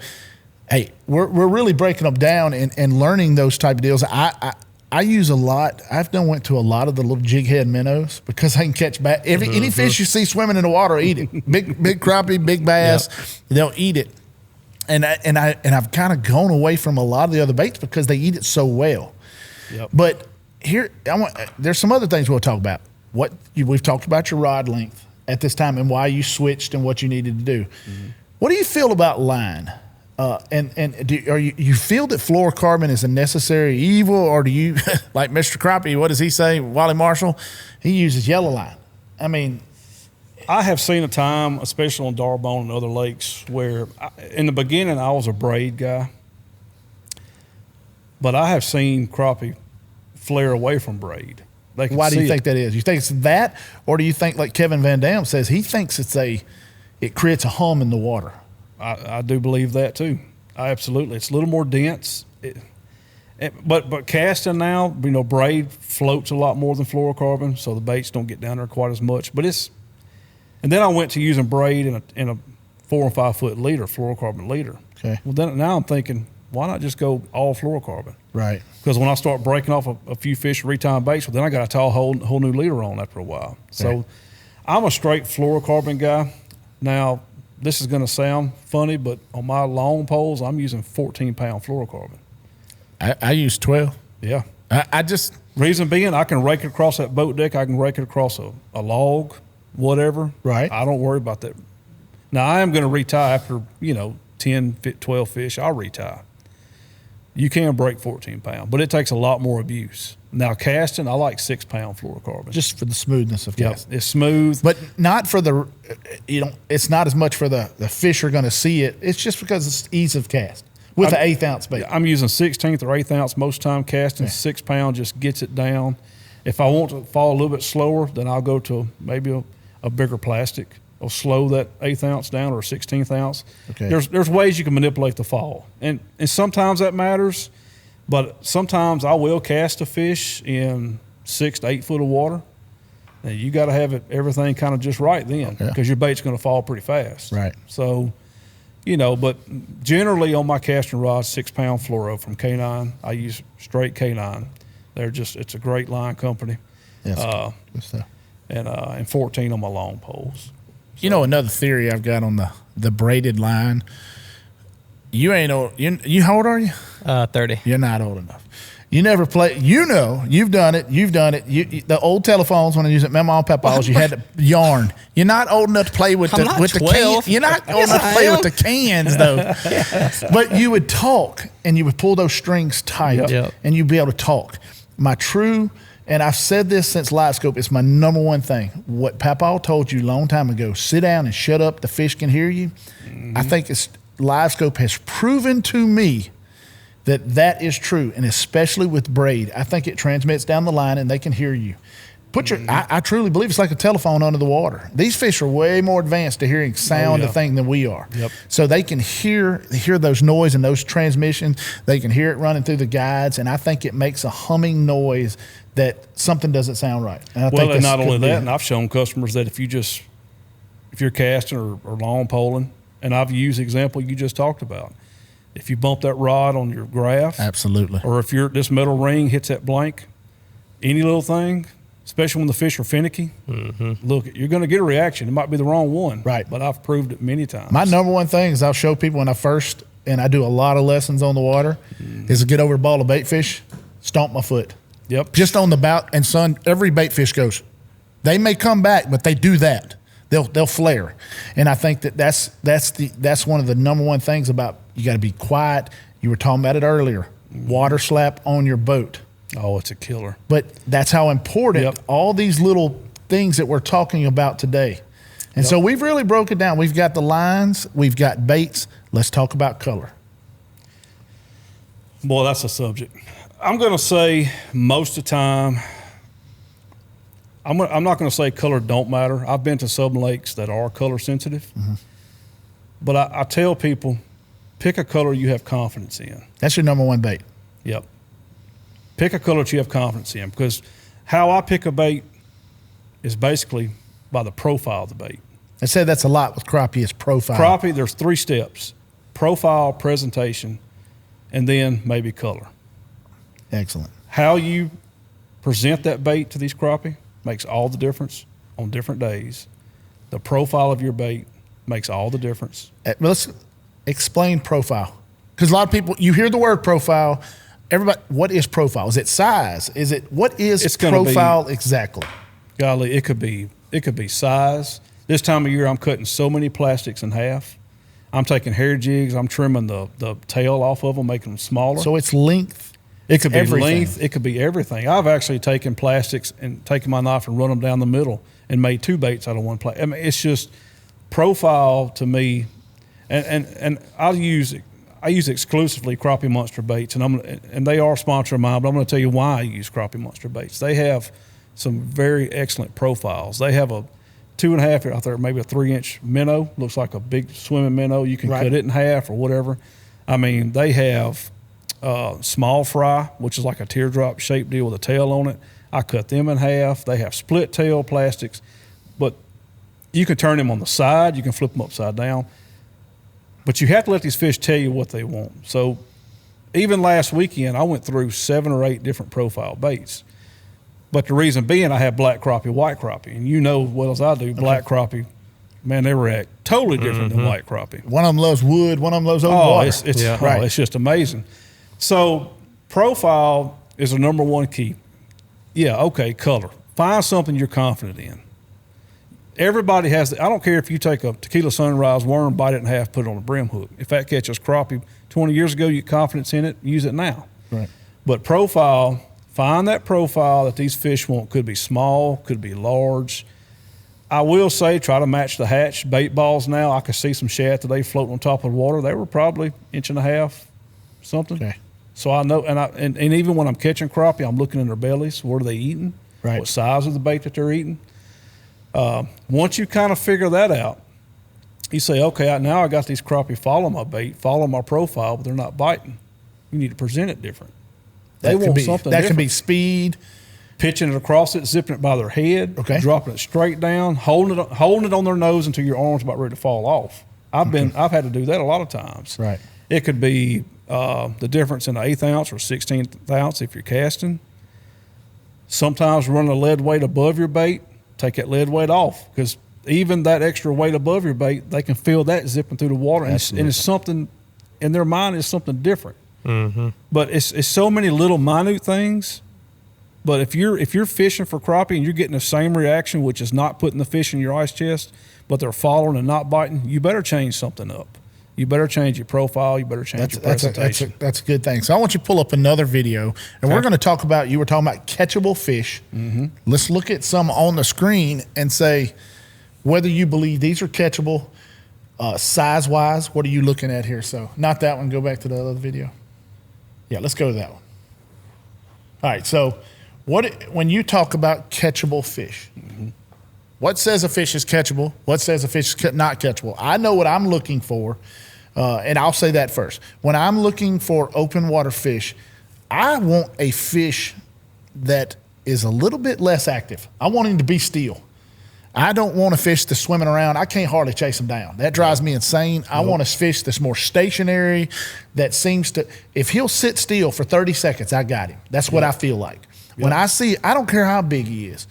hey, we're really breaking them down and learning those type of deals. I use a lot. Went to a lot of the little jig head minnows because I can catch bass. Any fish you see swimming in the water, eat it. Big crappie, big bass, they'll eat it. And I've kind of gone away from a lot of the other baits because they eat it so well. Yep. But here, there's some other things we'll talk about. We've talked about your rod length at this time and why you switched and what you needed to do. Mm-hmm. What do you feel about line? You feel that fluorocarbon is a necessary evil, or do you, like Mr. Crappie, what does he say? Wally Marshall, he uses yellow line. I mean, I have seen a time, especially on Darbone and other lakes, where in the beginning I was a braid guy, but I have seen crappie flare away from braid. Why do you think that is? You think it's that, or do you think, like Kevin Van Dam says, he thinks it creates a hum in the water? I do believe that too. Absolutely, it's a little more dense. But casting now, braid floats a lot more than fluorocarbon, so the baits don't get down there quite as much. And then I went to using braid in a 4 or 5 foot leader, fluorocarbon leader. Okay. Well, now I'm thinking, why not just go all fluorocarbon? Right. Because when I start breaking off a few fish retying baits, then I got to tie a whole new leader on after a while. Okay. So I'm a straight fluorocarbon guy. Now, this is going to sound funny, but on my long poles, I'm using 14-pound fluorocarbon. I use 12. Yeah. Reason being, I can rake it across that boat deck. I can rake it across a log, whatever. Right. I don't worry about that. Now, I am going to retie after, 10, 12 fish. I'll retie. You can break 14 pound, but it takes a lot more abuse. Now, casting, I like 6 pound fluorocarbon. Just for the smoothness of casting. It's smooth. But not for the, it's not as much for the fish are going to see it. It's just because it's ease of cast with an 1/8 ounce bait. I'm using 16th or 1/8 ounce most time casting. 6 pound just gets it down. If I want to fall a little bit slower, then I'll go to maybe a bigger plastic. I'll slow that 1/8 ounce down or 16th ounce. Okay. There's ways you can manipulate the fall. And sometimes that matters, but sometimes I will cast a fish in 6 to 8 foot of water. And you got to have everything kind of just right then, because your bait's going to fall pretty fast. Right. So, but generally on my casting rod, 6 pound fluoro from K9. I use straight K9. It's a great line company. Yes. and 14 on my long poles. So, another theory I've got on the braided line. You ain't old. You how old are you? 30. You're not old enough. You never play. You've done it. The old telephones when I used it, Mama and Papa's, you had to yarn. You're not old enough to play with the cans. You're not old enough to play with the cans though. Yes. But you would talk and you would pull those strings tight and you'd be able to talk. And I've said this since Livescope, it's my number one thing. What Papa told you a long time ago, sit down and shut up, the fish can hear you. Mm-hmm. I think Livescope has proven to me that is true, and especially with braid. I think it transmits down the line and they can hear you. I truly believe it's like a telephone under the water. These fish are way more advanced to hearing sound of thing than we are. Yep. So they can hear those noise and those transmissions. They can hear it running through the guides, and I think it makes a humming noise that something doesn't sound right. And not only that, and I've shown customers that if you're casting or long poling, and I've used the example you just talked about, if you bump that rod on your graph, absolutely, or if this metal ring hits that blank, any little thing, especially when the fish are finicky, look, you're going to get a reaction. It might be the wrong one, right? But I've proved it many times. My number one thing is I'll show people when I do a lot of lessons on the water, is to get over a ball of bait fish, stomp my foot. Yep. Just on the bout, and son, every bait fish goes. They may come back, but they do that. They'll flare, and I think that's one of the number one things about you got to be quiet. You were talking about it earlier. Water slap on your boat. Oh, it's a killer. But that's how important all these little things that we're talking about today. And so we've really broke it down. We've got the lines. We've got baits. Let's talk about color. Boy, that's a subject. I'm going to say most of the time, I'm not going to say color don't matter. I've been to some lakes that are color sensitive. Mm-hmm. But I tell people, pick a color you have confidence in. That's your number one bait. Yep. Pick a color that you have confidence in, because how I pick a bait is basically by the profile of the bait. I said that's a lot with crappie, is profile. Crappie, there's 3 steps: profile, presentation, and then maybe color. Excellent. How you present that bait to these crappie makes all the difference on different days. The profile of your bait makes all the difference. Let's explain profile, because a lot of people, you hear the word profile. Everybody, what is profile? Is it size? What is profile exactly? Golly, it could be size. This time of year, I'm cutting so many plastics in half. I'm taking hair jigs. I'm trimming the tail off of them, making them smaller. So it's length. It could be length. It could be everything. I've actually taken plastics and taken my knife and run them down the middle and made 2 baits out of one plastic. I mean, it's just profile to me, and I use exclusively Crappie Monster baits, and they are sponsor of mine. But I'm going to tell you why I use Crappie Monster baits. They have some very excellent profiles. They have a 2.5 out there, maybe a 3-inch minnow. Looks like a big swimming minnow. You can cut it in half or whatever. I mean, they have small fry, which is like a teardrop shaped deal with a tail on it. I cut them in half. They have split tail plastics, but you can turn them on the side. You can flip them upside down. But you have to let these fish tell you what they want. So even last weekend, I went through 7 or 8 different profile baits. But the reason being, I have black crappie, white crappie. And you know as well as I do, black crappie, man, they react totally different than white crappie. One of them loves wood, one of them loves open water. It's just amazing. So profile is the number one key. Yeah, okay, color. Find something you're confident in. Everybody has I don't care if you take a tequila sunrise worm, bite it in half, put it on a brim hook. If that catches crappie 20 years ago, you get confidence in it, use it now. Right. But profile, find that profile that these fish want. Could be small, could be large. I will say, try to match the hatch bait balls now. I could see some shad today floating on top of the water. They were probably 1.5 inches, something. Okay. So I know, and even when I'm catching crappie, I'm looking in their bellies. What are they eating? Right. What size of the bait that they're eating? Once you kind of figure that out, you say, okay, now I got these crappie follow my bait, follow my profile, but they're not biting. You need to present it different. They want something different. That can be speed. Pitching it across it, zipping it by their head, dropping it straight down, holding it on their nose until your arm's about ready to fall off. I've had to do that a lot of times. Right. It could be the difference in an 1/8 ounce or 1/16 ounce if you're casting. Sometimes running a lead weight above your bait take that lead weight off, because even that extra weight above your bait, they can feel that zipping through the water, and it's something in their mind is something different. Mm-hmm. But it's so many little minute things. But if you're fishing for crappie and you're getting the same reaction, which is not putting the fish in your ice chest, but they're following and not biting, you better change something up. You better change your profile. You better change your presentation. That's a good thing. So I want you to pull up another video, and we're going to talk about, you were talking about catchable fish. Mm-hmm. Let's look at some on the screen and say whether you believe these are catchable, size-wise. What are you looking at here? So not that one. Go back to the other video. Yeah, let's go to that one. All right, so when you talk about catchable fish, mm-hmm. What says a fish is catchable? What says a fish is not catchable? I know what I'm looking for, and I'll say that first. When I'm looking for open water fish, I want a fish that is a little bit less active. I want him to be still. I don't want a fish that's swimming around. I can't hardly chase him down. That drives me insane. Nope. I want a fish that's more stationary, that seems to, if he'll sit still for 30 seconds, I got him. That's what I feel like. When I see, I don't care how big he is.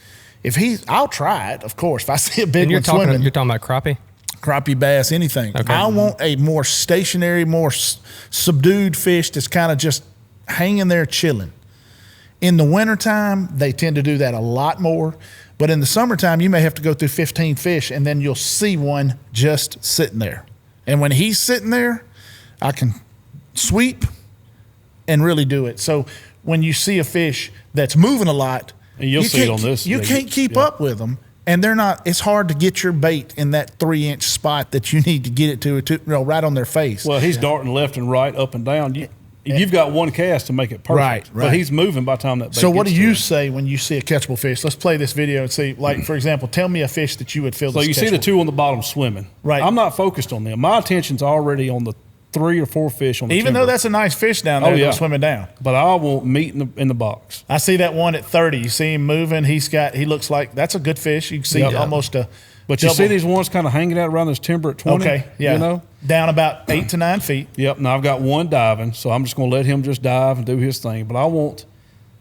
I'll try it, of course. If I see a big one swimming. You're talking about crappie? Crappie, bass, anything. Okay. I want a more stationary, more subdued fish that's kind of just hanging there chilling. In the wintertime, they tend to do that a lot more. But in the summertime, you may have to go through 15 fish, and then you'll see one just sitting there. And when he's sitting there, I can sweep and really do it. So when you see a fish that's moving a lot, and you'll see it on this. You can't keep up with them, and they're not. It's hard to get your bait in that 3-inch spot that you need to get it to right on their face. Well, he's darting left and right, up and down. You've got one cast to make it perfect. Right. But he's moving by the time that bait So what do you him. say when you see a catchable fish? Let's play this video and see, like, for example, tell me a fish that you would feel. So you see the two on the bottom swimming. Right. I'm not focused on them. My attention's already on the 3 or 4 fish on the Even timber. though that's a nice fish down there swimming down. But I want meat in the box. I see that one at 30. You see him moving. He looks like that's a good fish. You can see almost a But you see these ones kind of hanging out around this timber at 20? Okay, yeah. You know? Down about 8 to 9 feet. Yep. Now I've got one diving, so I'm just going to let him just dive and do his thing. But I want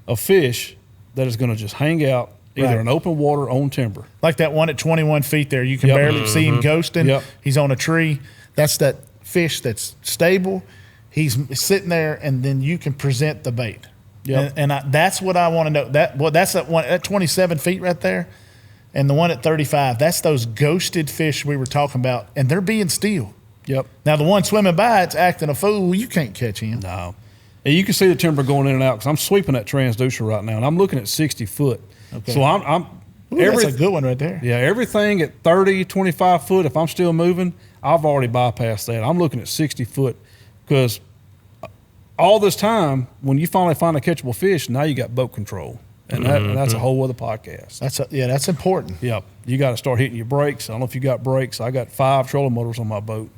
a fish that is going to just hang out either in open water or on timber. Like that one at 21 feet there. You can barely see him ghosting. Yep. He's on a tree. That's that fish that's stable. He's sitting there, and then you can present the bait. Yep. And that's what I want to know. That's that one at 27 feet right there, and the one at 35. That's those ghosted fish we were talking about, and they're being still. Yep. Now the one swimming by, it's acting a fool. You can't catch him. No. And you can see the timber going in and out because I'm sweeping that transducer right now, and I'm looking at 60 foot. Okay. So that's a good one right there. Yeah, everything at 30, 25 foot, if I'm still moving, I've already bypassed that. I'm looking at 60 foot because all this time, when you finally find a catchable fish, now you got boat control. And that's a whole other podcast. That's important. Yep. You got to start hitting your brakes. I don't know if you got brakes. I got 5 trolling motors on my boat.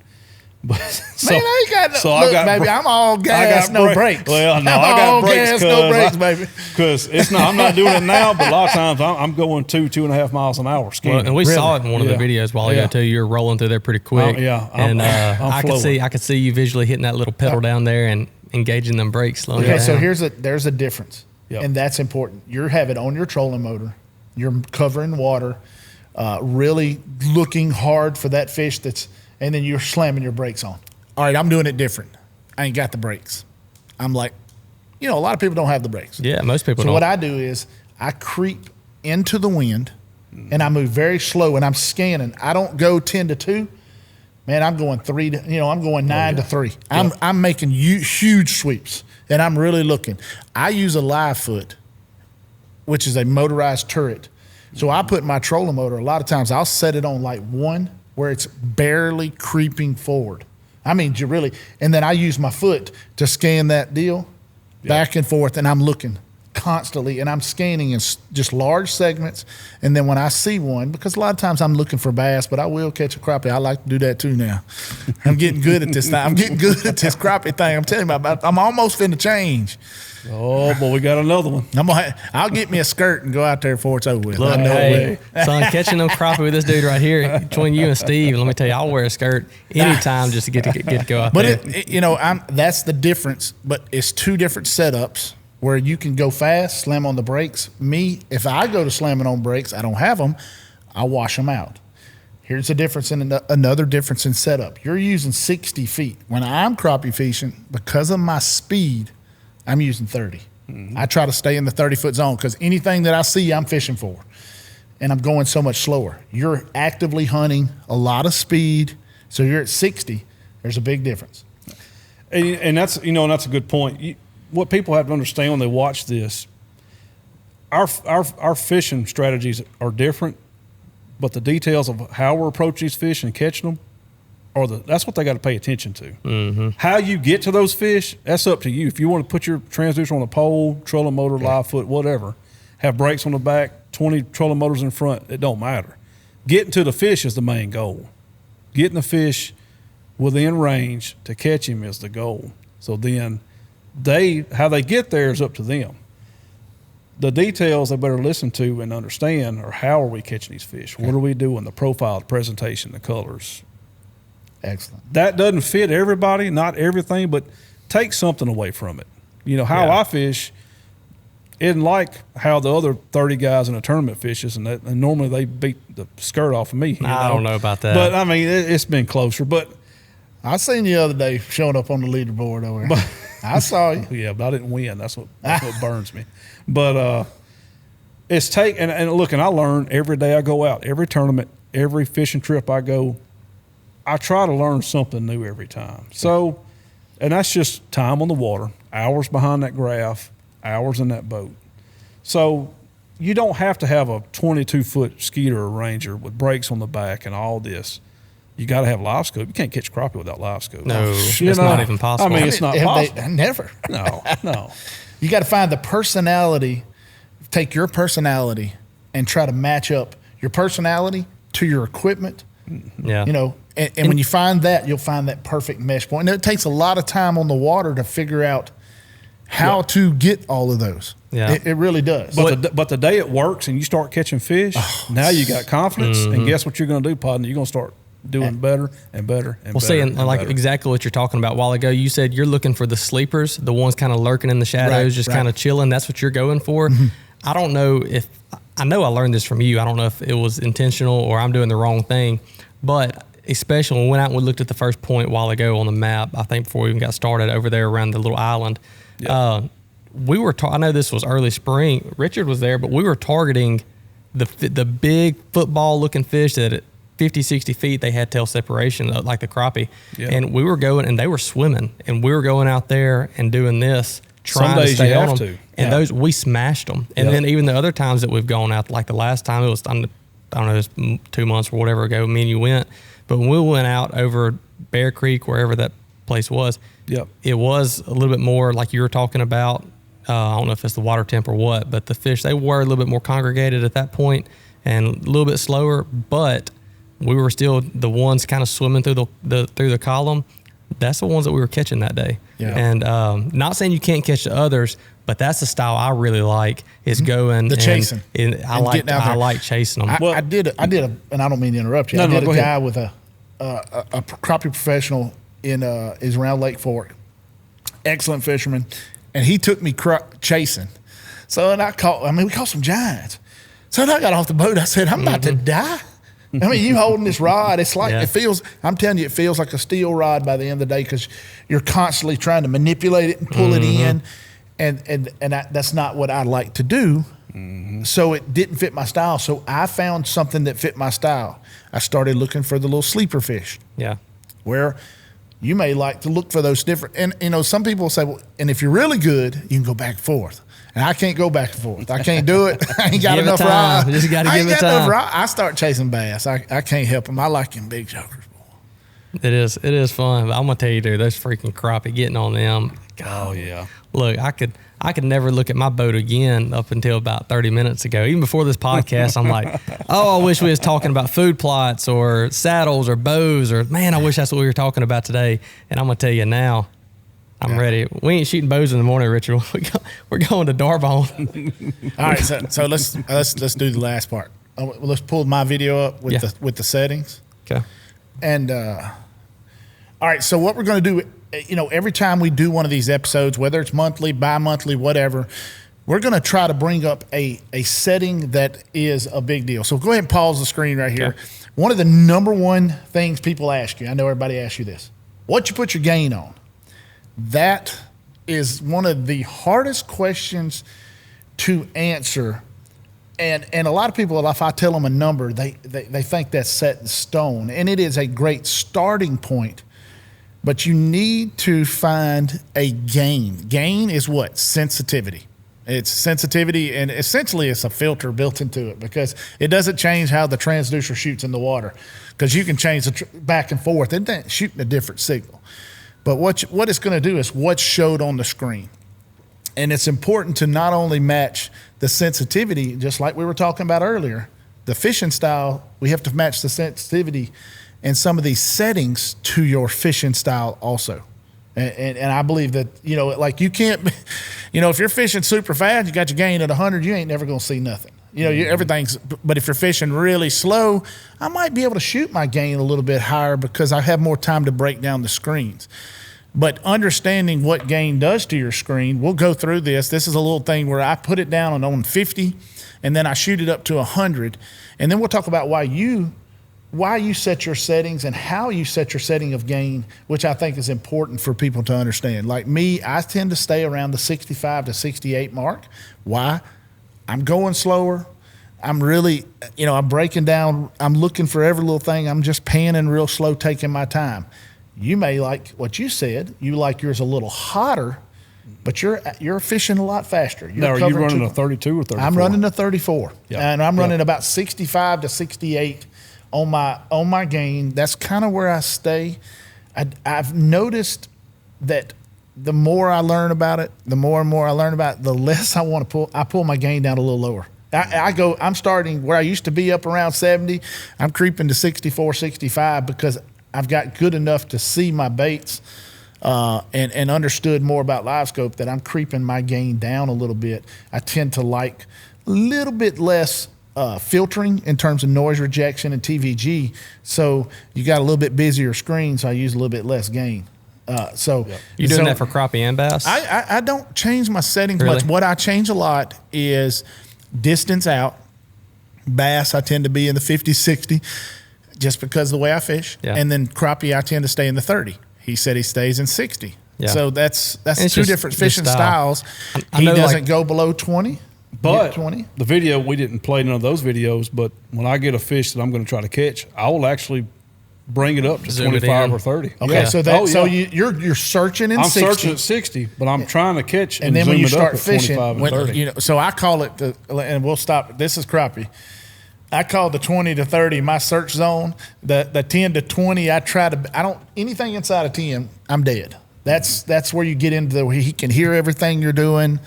But man, I ain't got baby. I'm all gas, no brakes. Well, no, I got brakes, no brakes, baby. Because I'm not doing it now, but a lot of times I'm going 2.5 miles an hour skiing. Well, and we saw it in one of the videos a while ago too. You were rolling through there pretty quick. I could see you visually hitting that little pedal down there and engaging them brakes, slowing down. So there's a difference, and that's important. You have it on your trolling motor. You're covering water, really looking hard for that fish and then you're slamming your brakes on. All right, I'm doing it different. I ain't got the brakes. I'm like, a lot of people don't have the brakes. Yeah, most people don't. So what I do is I creep into the wind, and I move very slow, and I'm scanning. I don't go 10 to 2. Man, I'm going 3 to, I'm going 9 to 3. I'm making huge sweeps, and I'm really looking. I use a live foot, which is a motorized turret. So I put my trolling motor, a lot of times I'll set it on like 1, where it's barely creeping forward. I mean, really, and then I use my foot to scan that deal back and forth, and I'm looking constantly, and I'm scanning in just large segments. And then when I see one, because a lot of times I'm looking for bass, but I will catch a crappie. I like to do that too now. I'm getting good at this now. I'm getting good at this crappie thing. I'm telling you about. I'm almost finna change. Oh, boy, we got another one. I'll get me a skirt and go out there before it's over with. Look, son, catching them crappie with this dude right here, between you and Steve, let me tell you, I'll wear a skirt anytime just to get to go out there. But that's the difference. But it's 2 different setups. where you can go fast, slam on the brakes. Me, if I go to slamming on brakes, I don't have them, I wash them out. Here's a difference in another difference in setup. You're using 60 feet. When I'm crappie fishing, because of my speed, I'm using 30. I try to stay in the 30-foot zone because anything that I see, I'm fishing for. And I'm going so much slower. You're actively hunting a lot of speed, so you're at 60. There's a big difference. And that's, that's a good point. What people have to understand when they watch this, our fishing strategies are different, but the details of how we're approaching these fish and catching them that's what they got to pay attention to. How you get to those fish, that's up to you. If you want to put your transducer on a pole, trolling motor, live foot, whatever, have brakes on the back, 20 trolling motors in front, it don't matter. Getting to the fish is the main goal. Getting the fish within range to catch him is the goal. So then how they get there is up to them. The details they better listen to and understand are how are we catching these fish? What are we doing? The profile, the presentation, the colors. Excellent. That doesn't fit everybody, not everything, but take something away from it. How I fish isn't like how the other 30 guys in a tournament fishes, and normally they beat the skirt off of me. I don't know about that. But, I mean, it's been closer. But I seen you the other day showing up on the leaderboard over there. I saw you. Yeah, but I didn't win. That's what burns me. But it's and look, and I learn every day I go out, every tournament, every fishing trip I go, I try to learn something new every time. So, and that's just time on the water, hours behind that graph, hours in that boat. So you don't have to have a 22-foot Skeeter or Ranger with brakes on the back and all this. You got to have Livescope. You can't catch crappie without Livescope. No, it's not even possible. I mean, it's not possible. Never. No. You got to find the personality, take your personality and try to match up your personality to your equipment. Yeah. And when you find that, you'll find that perfect mesh point. And it takes a lot of time on the water to figure out how to get all of those. Yeah. It really does. But the day it works and you start catching fish, now you got confidence. And guess what you're going to do, partner? You're going to start doing better and better and better. Well, see, and like better. exactly what you're talking about a while ago, you said you're looking for the sleepers, the ones kind of lurking in the shadows, just kind of chilling. That's what you're going for. I don't know I know I learned this from you. I don't know if it was intentional or I'm doing the wrong thing, but especially when we went out and we looked at the first point a while ago on the map, I think before we even got started over there around the little island, we were, I know this was early spring, Richard was there, but we were targeting the big football looking fish that at 50, 60 feet, they had tail separation, like the crappie. Yeah. And we were going, and they were swimming, and we were going out there and doing this, trying to stay on them. And those, we smashed them. And then even the other times that we've gone out, like the last time, it was, I don't know, it was 2 months or whatever ago, me and you went. But when we went out over Bear Creek, wherever that place was, it was a little bit more like you were talking about. I don't know if it's the water temp or what, but the fish, they were a little bit more congregated at that point and a little bit slower, but we were still the ones kind of swimming through the column. That's the ones that we were catching that day. Yeah. And not saying you can't catch the others, but that's the style I really like is going the chasing. I like chasing them. I did and I don't mean to interrupt you. I did a guy with a crappie professional is around Lake Fork, excellent fisherman, and he took me chasing. So and we caught some giants. So then I got off the boat. I said, I'm about to die. I mean, you holding this rod, it's like, it feels, I'm telling you, it feels like a steel rod by the end of the day because you're constantly trying to manipulate it and pull it in. And that's not what I like to do. So it didn't fit my style. So I found something that fit my style. I started looking for the little sleeper fish. Yeah. Where you may like to look for those different, and some people say, well, and if you're really good, you can go back and forth. And I can't go back and forth. I can't do it. I ain't got enough rod. Just got to give it time. I start chasing bass. I can't help them. I like them big jokers, boy. It is fun. But I'm gonna tell you, dude, those freaking crappie, getting on them. God, oh yeah. Look, I could never look at my boat again up until about 30 minutes ago. Even before this podcast, I'm like, oh, I wish we was talking about food plots or saddles or bows or, man, I wish that's what we were talking about today. And I'm gonna tell you now, I'm ready. We ain't shooting bows in the morning, Richard. We're going to Darbone. All right, so let's do the last part. Let's pull my video up with the settings. Okay. And all right, so what we're going to do every time we do one of these episodes, whether it's monthly, bi-monthly, whatever, we're going to try to bring up a setting that is a big deal. So go ahead and pause the screen right here. Okay. One of the number one things people ask you, I know everybody asks you this, what you put your gain on? That is one of the hardest questions to answer. And a lot of people, if I tell them a number, they think that's set in stone. And it is a great starting point. But you need to find a gain. Gain is what? Sensitivity. It's sensitivity, and essentially it's a filter built into it because it doesn't change how the transducer shoots in the water, because you can change the back and forth. It doesn't shooting a different signal. But what it's going to do is what's showed on the screen. And it's important to not only match the sensitivity, just like we were talking about earlier, the fishing style, we have to match the sensitivity and some of these settings to your fishing style also. And I believe that, like you can't, if you're fishing super fast, you got your gain at 100, you ain't never going to see nothing. Everything's, but if you're fishing really slow, I might be able to shoot my gain a little bit higher because I have more time to break down the screens. But understanding what gain does to your screen, we'll go through this. This is a little thing where I put it down on 50 and then I shoot it up to 100. And then we'll talk about why you set your settings and how you set your setting of gain, which I think is important for people to understand. Like me, I tend to stay around the 65 to 68 mark. Why? I'm going slower. I'm really, I'm breaking down. I'm looking for every little thing. I'm just panning real slow, taking my time. You may like what you said. You like yours a little hotter, but you're fishing a lot faster. Now, are you running a 32 or 34? I'm running a 34, yep. And I'm running about 65 to 68 on my gain. That's kind of where I stay. I've noticed that the more I learn about it, the more and more I learn about it, the less I want to pull. I pull my gain down a little lower. I'm starting where I used to be up around 70. I'm creeping to 64, 65 because I've got good enough to see my baits and understood more about Livescope that I'm creeping my gain down a little bit. I tend to like a little bit less filtering in terms of noise rejection and TVG. So you got a little bit busier screen, so I use a little bit less gain. You're doing that for crappie and bass? I don't change my settings really? much. What I change a lot is distance out. Bass, I tend to be in the 50, 60 just because of the way I fish. Yeah. And then crappie, I tend to stay in the 30. He said he stays in 60. Yeah. So that's two different fishing styles. He doesn't go below 20. But 20. The video, we didn't play none of those videos, but when I get a fish that I'm going to try to catch, I will actually bring it up to 25 or 30. Okay, yeah. So you're searching in 60. I'm searching at 60, but I'm trying to catch and then when you start fishing, 25 and 30. So I call it and we'll stop. This is crappie. I call the 20 to 30 my search zone. The 10 to 20, anything inside of 10, I'm dead. That's where you get into where he can hear everything you're doing.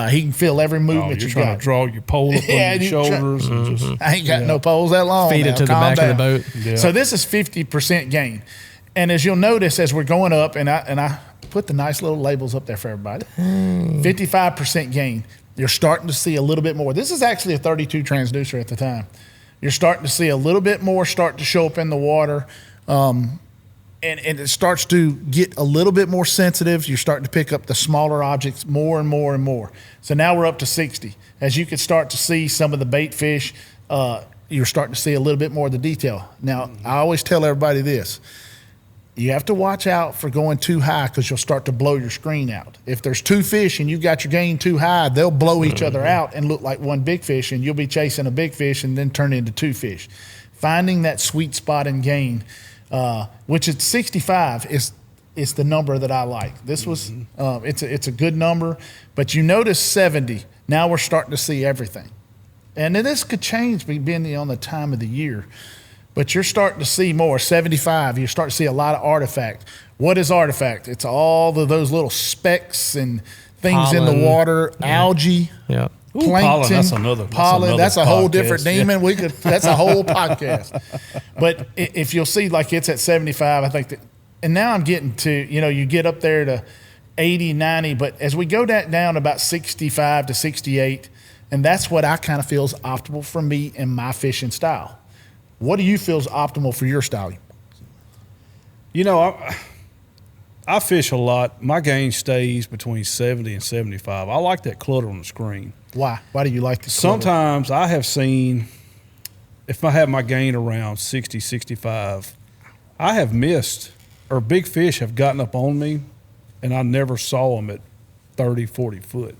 He can feel every movement you're trying to draw your pole up on your shoulders. I ain't got no poles that long. Feed it to the back of the boat. Yeah. So this is 50% gain. And as you'll notice, as we're going up, and I put the nice little labels up there for everybody, 55% gain. You're starting to see a little bit more. This is actually a 32 transducer at the time. You're starting to see a little bit more start to show up in the water. And it starts to get a little bit more sensitive. You're starting to pick up the smaller objects more and more and more. So now we're up to 60. As you can start to see some of the bait fish, you're starting to see a little bit more of the detail. Now, I always tell everybody this. You have to watch out for going too high because you'll start to blow your screen out. If there's two fish and you've got your gain too high, they'll blow each other out and look like one big fish, and you'll be chasing a big fish and then turn into two fish. Finding that sweet spot in gain, which at 65 is the number that I like. This was it's a good number, but you notice 70. Now we're starting to see everything, and then this could change depending on the time of the year. But you're starting to see more. 75, you start to see a lot of artifact. What is artifact? It's all of those little specks and things pollen in the water, algae, plankton, pollen. That's another that's a whole podcast. Different demon. That's a whole podcast. But if you'll see, like it's at 75, I think and now I'm getting to, you get up there to 80, 90, but as we go down about 65 to 68, and that's what I kind of feel is optimal for me and my fishing style. What do you feel is optimal for your style? I fish a lot. My gain stays between 70 and 75. I like that clutter on the screen. Why? Why do you like the clutter? Sometimes I have seen, if I have my gain around 60, 65, I have missed, or big fish have gotten up on me, and I never saw them at 30, 40 foot.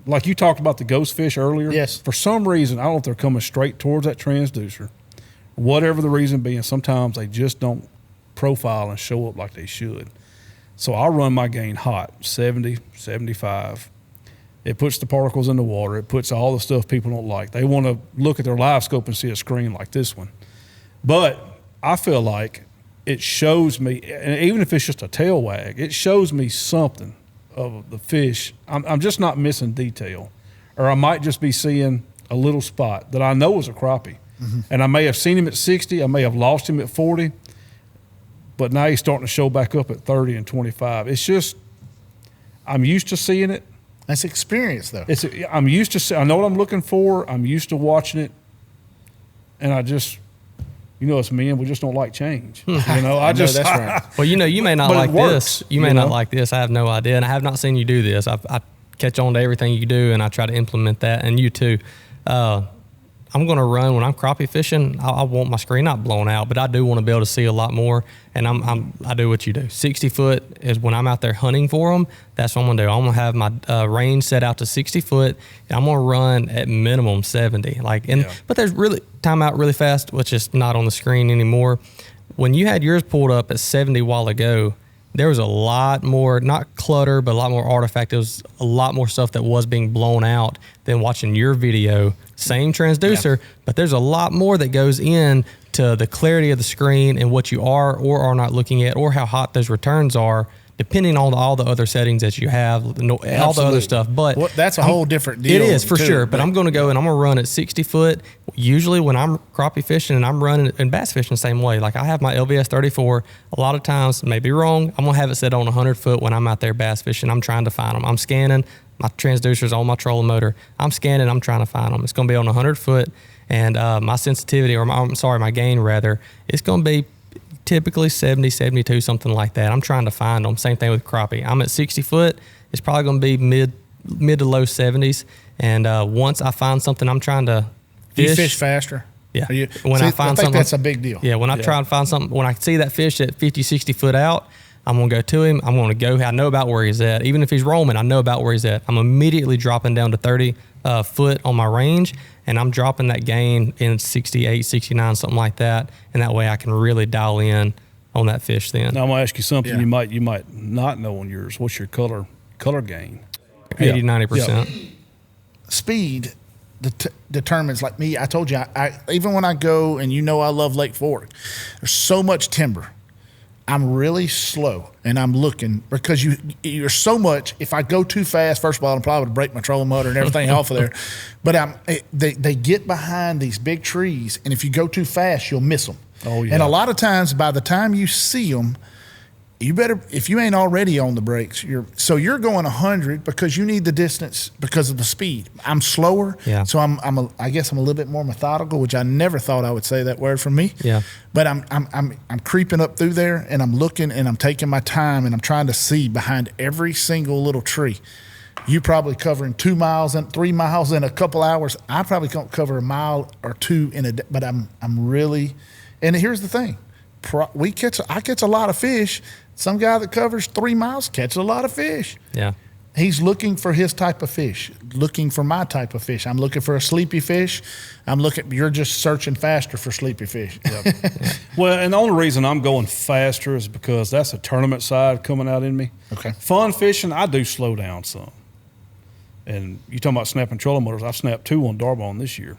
Like you talked about the ghost fish earlier. Yes. For some reason, I don't know if they're coming straight towards that transducer. Whatever the reason being, sometimes they just don't profile and show up like they should. So I'll run my gain hot, 70, 75. It puts the particles in the water. It puts all the stuff people don't like. They want to look at their Livescope and see a screen like this one. But I feel like it shows me, and even if it's just a tail wag, it shows me something of the fish. I'm just not missing detail. Or I might just be seeing a little spot that I know is a crappie. Mm-hmm. And I may have seen him at 60. I may have lost him at 40. But now he's starting to show back up at 30 and 25. It's just, I'm used to seeing it. That's experience, though. I'm used to, I know what I'm looking for. I'm used to watching it. And I just, us men, we just don't like change. That's right. Well, you may not like this. You may not like this. I have no idea. And I have not seen you do this. I catch on to everything you do, and I try to implement that. And you too. I'm going to run when I'm crappie fishing. I want my screen not blown out, but I do want to be able to see a lot more. And I do what you do. 60 foot is when I'm out there hunting for them. That's what I'm going to do. I'm going to have my range set out to 60 foot, and I'm going to run at minimum 70. But there's really time out really fast, which is not on the screen anymore. When you had yours pulled up at 70 a while ago, there was a lot more, not clutter, but a lot more artifact. There was a lot more stuff that was being blown out than watching your video. Same transducer, but there's a lot more that goes in to the clarity of the screen and what you are or are not looking at, or how hot those returns are, depending on all the other settings that you have, all the other stuff. But that's a whole different deal. It is for sure. But I'm going to go and I'm going to run at 60 foot. Usually when I'm crappie fishing and I'm running and bass fishing the same way, like I have my LVS 34. A lot of times, maybe wrong, I'm going to have it set on 100 foot when I'm out there bass fishing. I'm trying to find them. I'm scanning. My transducer's on my trolling motor. I'm scanning. I'm trying to find them. It's going to be on 100 foot. And my sensitivity, my gain rather, it's going to be typically 70, 72, something like that. I'm trying to find them. Same thing with crappie. I'm at 60 foot. It's probably going to be mid to low 70s. And once I find something I'm trying to fish. You fish faster? Yeah. I think that's a big deal. Yeah. When I try and find something, when I see that fish at 50, 60 foot out, I'm going to go to him. I'm going to go. I know about where he's at. Even if he's roaming, I know about where he's at. I'm immediately dropping down to 30 foot on my range, and I'm dropping that gain in 68, 69, something like that. And that way I can really dial in on that fish then. Now I'm going to ask you something you might not know on yours. What's your color gain? 80, 90%. Speed determines, like me, I told you, I even when I go, and I love Lake Fork, there's so much timber. I'm really slow, and I'm looking because you're so much. If I go too fast, first of all, I'm probably would break my trolling motor and everything off of there. But they get behind these big trees, and if you go too fast, you'll miss them. Oh yeah. And a lot of times, by the time you see them, you better, if you ain't already on the brakes, you're going 100 because you need the distance because of the speed. I'm slower, so I guess I'm a little bit more methodical, which I never thought I would say that word from me. Yeah. But I'm creeping up through there, and I'm looking, and I'm taking my time, and I'm trying to see behind every single little tree. You probably covering 2 miles and 3 miles in a couple hours. I probably can't cover a mile or two in a day, but I'm really, and here's the thing. I catch a lot of fish. Some guy that covers 3 miles catches a lot of fish. Yeah. He's looking for his type of fish, looking for my type of fish. I'm looking for a sleepy fish. You're just searching faster for sleepy fish. Yep. Well, and the only reason I'm going faster is because that's a tournament side coming out in me. Okay. Fun fishing, I do slow down some. And you talking about snapping trolling motors, I've snapped 2 on Darbone this year.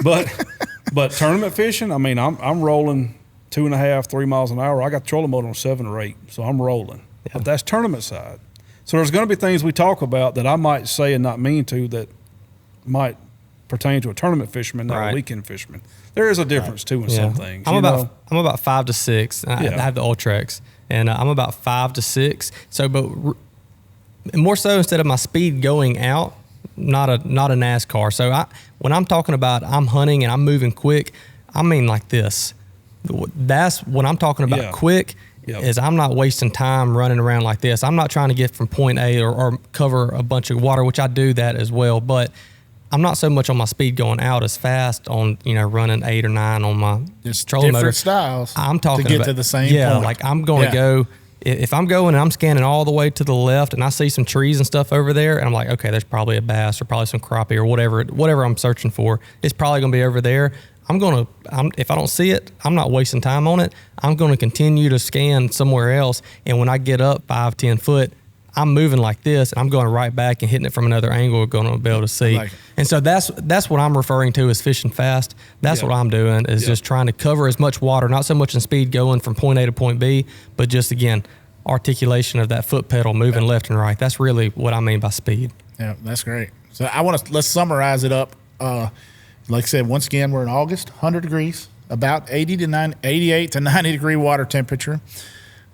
But tournament fishing, I'm rolling 2.5, 3 miles an hour. I got the trolling motor on 7 or 8, so I'm rolling. Yeah. But that's tournament side. So there's going to be things we talk about that I might say and not mean to that might pertain to a tournament fisherman, not a weekend fisherman. There is a difference too in some things. I'm about 5 to 6. I have the Ultrex, and I'm about 5 to 6. So, but more so instead of my speed going out, not a NASCAR. So when I'm talking about I'm hunting and I'm moving quick, I mean like this. That's when I'm talking about quick. is I'm not wasting time running around like this. I'm not trying to get from point A or cover a bunch of water, which I do that as well. But I'm not so much on my speed going out as fast on, running 8 or 9 on my trolling motor. Different styles. I'm talking to get about, to the same point. like I'm going to go, if I'm going and I'm scanning all the way to the left and I see some trees and stuff over there and I'm like, okay, there's probably a bass or probably some crappie or whatever I'm searching for. It's probably going to be over there. If I don't see it, I'm not wasting time on it. I'm going to continue to scan somewhere else. And when I get up 5-10 foot, I'm moving like this, and I'm going right back and hitting it from another angle. We're going to be able to see. And so that's what I'm referring to as fishing fast. That's what I'm doing is just trying to cover as much water, not so much in speed going from point A to point B, but just, again, articulation of that foot pedal moving left and right. That's really what I mean by speed. Yeah, that's great. So let's summarize it up. Like I said, once again, we're in August, 100 degrees, about 88 to 90 degree water temperature.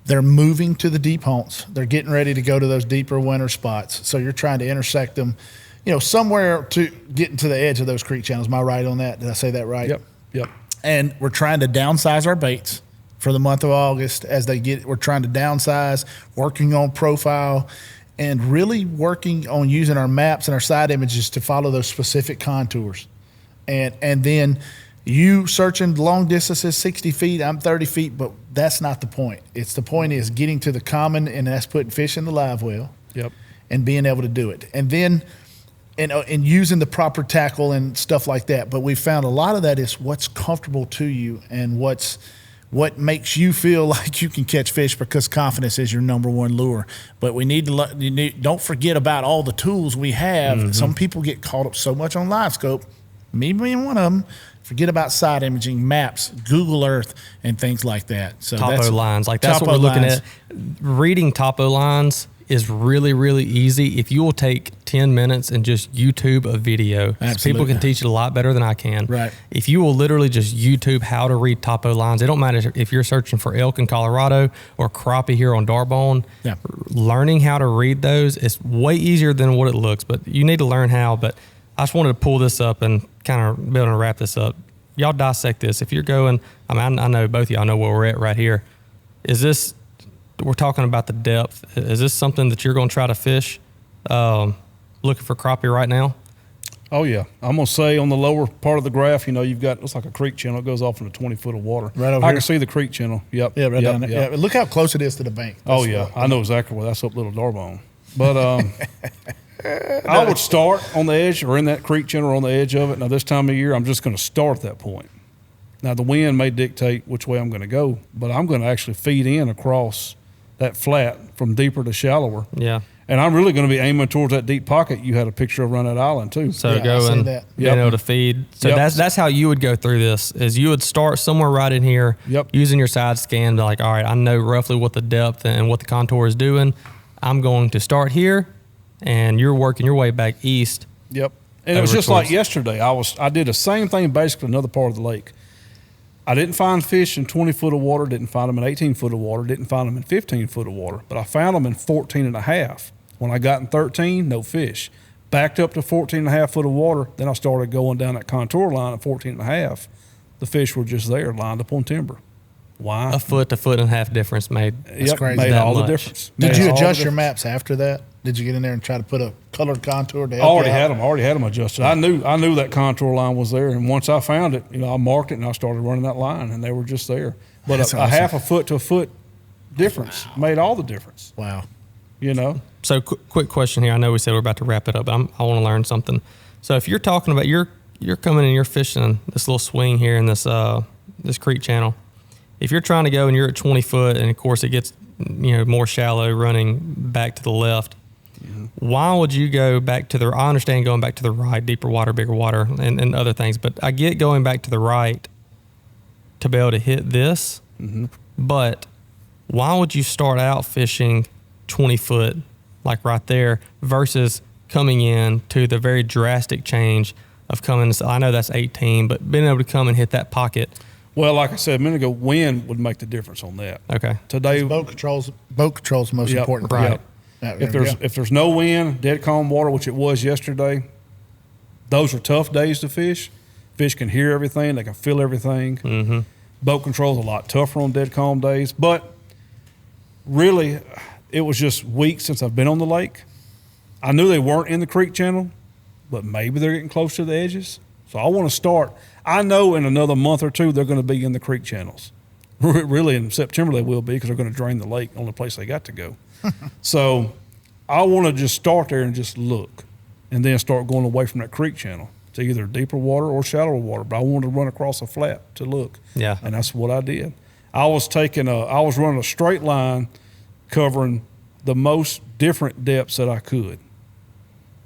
They're moving to the deep haunts. They're getting ready to go to those deeper winter spots. So you're trying to intersect them, somewhere to get into the edge of those creek channels. Am I right on that? Did I say that right? Yep. And we're trying to downsize our baits for the month of August we're trying to downsize, working on profile, and really working on using our maps and our side images to follow those specific contours. And then you searching long distances, 60 feet, I'm 30 feet, but that's not the point. The point is getting to the common, and that's putting fish in the live well. Yep. And being able to do it. And then and using the proper tackle and stuff like that. But we found a lot of that is what's comfortable to you and what makes you feel like you can catch fish, because confidence is your number one lure. But we don't forget about all the tools we have. Mm-hmm. Some people get caught up so much on Livescope, me being one of them. Forget about side imaging, maps, Google Earth, and things like that. So topo lines, that's what we're looking at. Reading topo lines is really, really easy. If you will take 10 minutes and just YouTube a video, people can teach it a lot better than I can. Right. If you will literally just YouTube how to read topo lines, it don't matter if you're searching for elk in Colorado or crappie here on Darbone. Yeah. Learning how to read those is way easier than what it looks, but you need to learn how. But I just wanted to pull this up and kind of be able to wrap this up. Y'all dissect this. If you're going, I know both of y'all know where we're at right here. We're talking about the depth. Is this something that you're going to try to fish, looking for crappie right now? Oh, yeah. I'm going to say on the lower part of the graph, you've got, looks like a creek channel. It goes off into 20 foot of water. Right over I here? can see the creek channel. Yep. Yeah, right down there. Yeah. Look how close it is to the bank. I know exactly where that's up Little Darbone. But I would start on the edge or in that creek channel or on the edge of it. Now, this time of year, I'm just going to start at that point. Now, the wind may dictate which way I'm going to go, but I'm going to actually feed in across that flat from deeper to shallower. Yeah. And I'm really going to be aiming towards that deep pocket you had a picture of around that island, too. So going, being able to feed. So that's how you would go through this, is you would start somewhere right in here using your side scan to all right, I know roughly what the depth and what the contour is doing. I'm going to start here, and you're working your way back east. Yep. And it was just like yesterday. I did the same thing basically in another part of the lake. I didn't find fish in 20 foot of water, didn't find them in 18 foot of water, didn't find them in 15 foot of water, but I found them in 14 and a half. When I got in 13, no fish. Backed up to 14 and a half foot of water, then I started going down that contour line at 14 and a half. The fish were just there, lined up on timber. Why? A foot to foot and a half difference made. That's crazy. Made all the difference. Did you adjust your maps after that? Did you get in there and try to put a colored contour to help already had them adjusted. I knew that contour line was there, and once I found it, I marked it and I started running that line, and they were just there. But a half a foot to a foot difference made all the difference. Wow. So quick question here. I know we said we're about to wrap it up, but I want to learn something. So if you're talking about you're coming and you're fishing this little swing here in this creek channel, if you're trying to go and you're at 20 foot, and of course it gets more shallow running back to the left, why would you go back to I understand going back to the right, deeper water, bigger water, and other things, but I get going back to the right to be able to hit this, but why would you start out fishing 20 foot, like right there, versus coming in to the very drastic change of coming, I know that's 18, but being able to come and hit that pocket? Well, like I said a minute ago, wind would make the difference on that. Okay. Today, boat control's the most important thing. Right. If there's no wind, dead calm water, which it was yesterday, those are tough days to fish. Fish can hear everything, they can feel everything. Boat control's a lot tougher on dead calm days, but really, it was just weeks since I've been on the lake. I knew they weren't in the creek channel, but maybe they're getting close to the edges. So I want to start. I know in another month or two they're going to be in the creek channels. Really, in September they will be, because they're going to drain the lake on the place they got to go. So I want to just start there and just look, and then start going away from that creek channel to either deeper water or shallower water. But I wanted to run across a flat to look. Yeah. And that's what I did. I was running a straight line covering the most different depths that I could.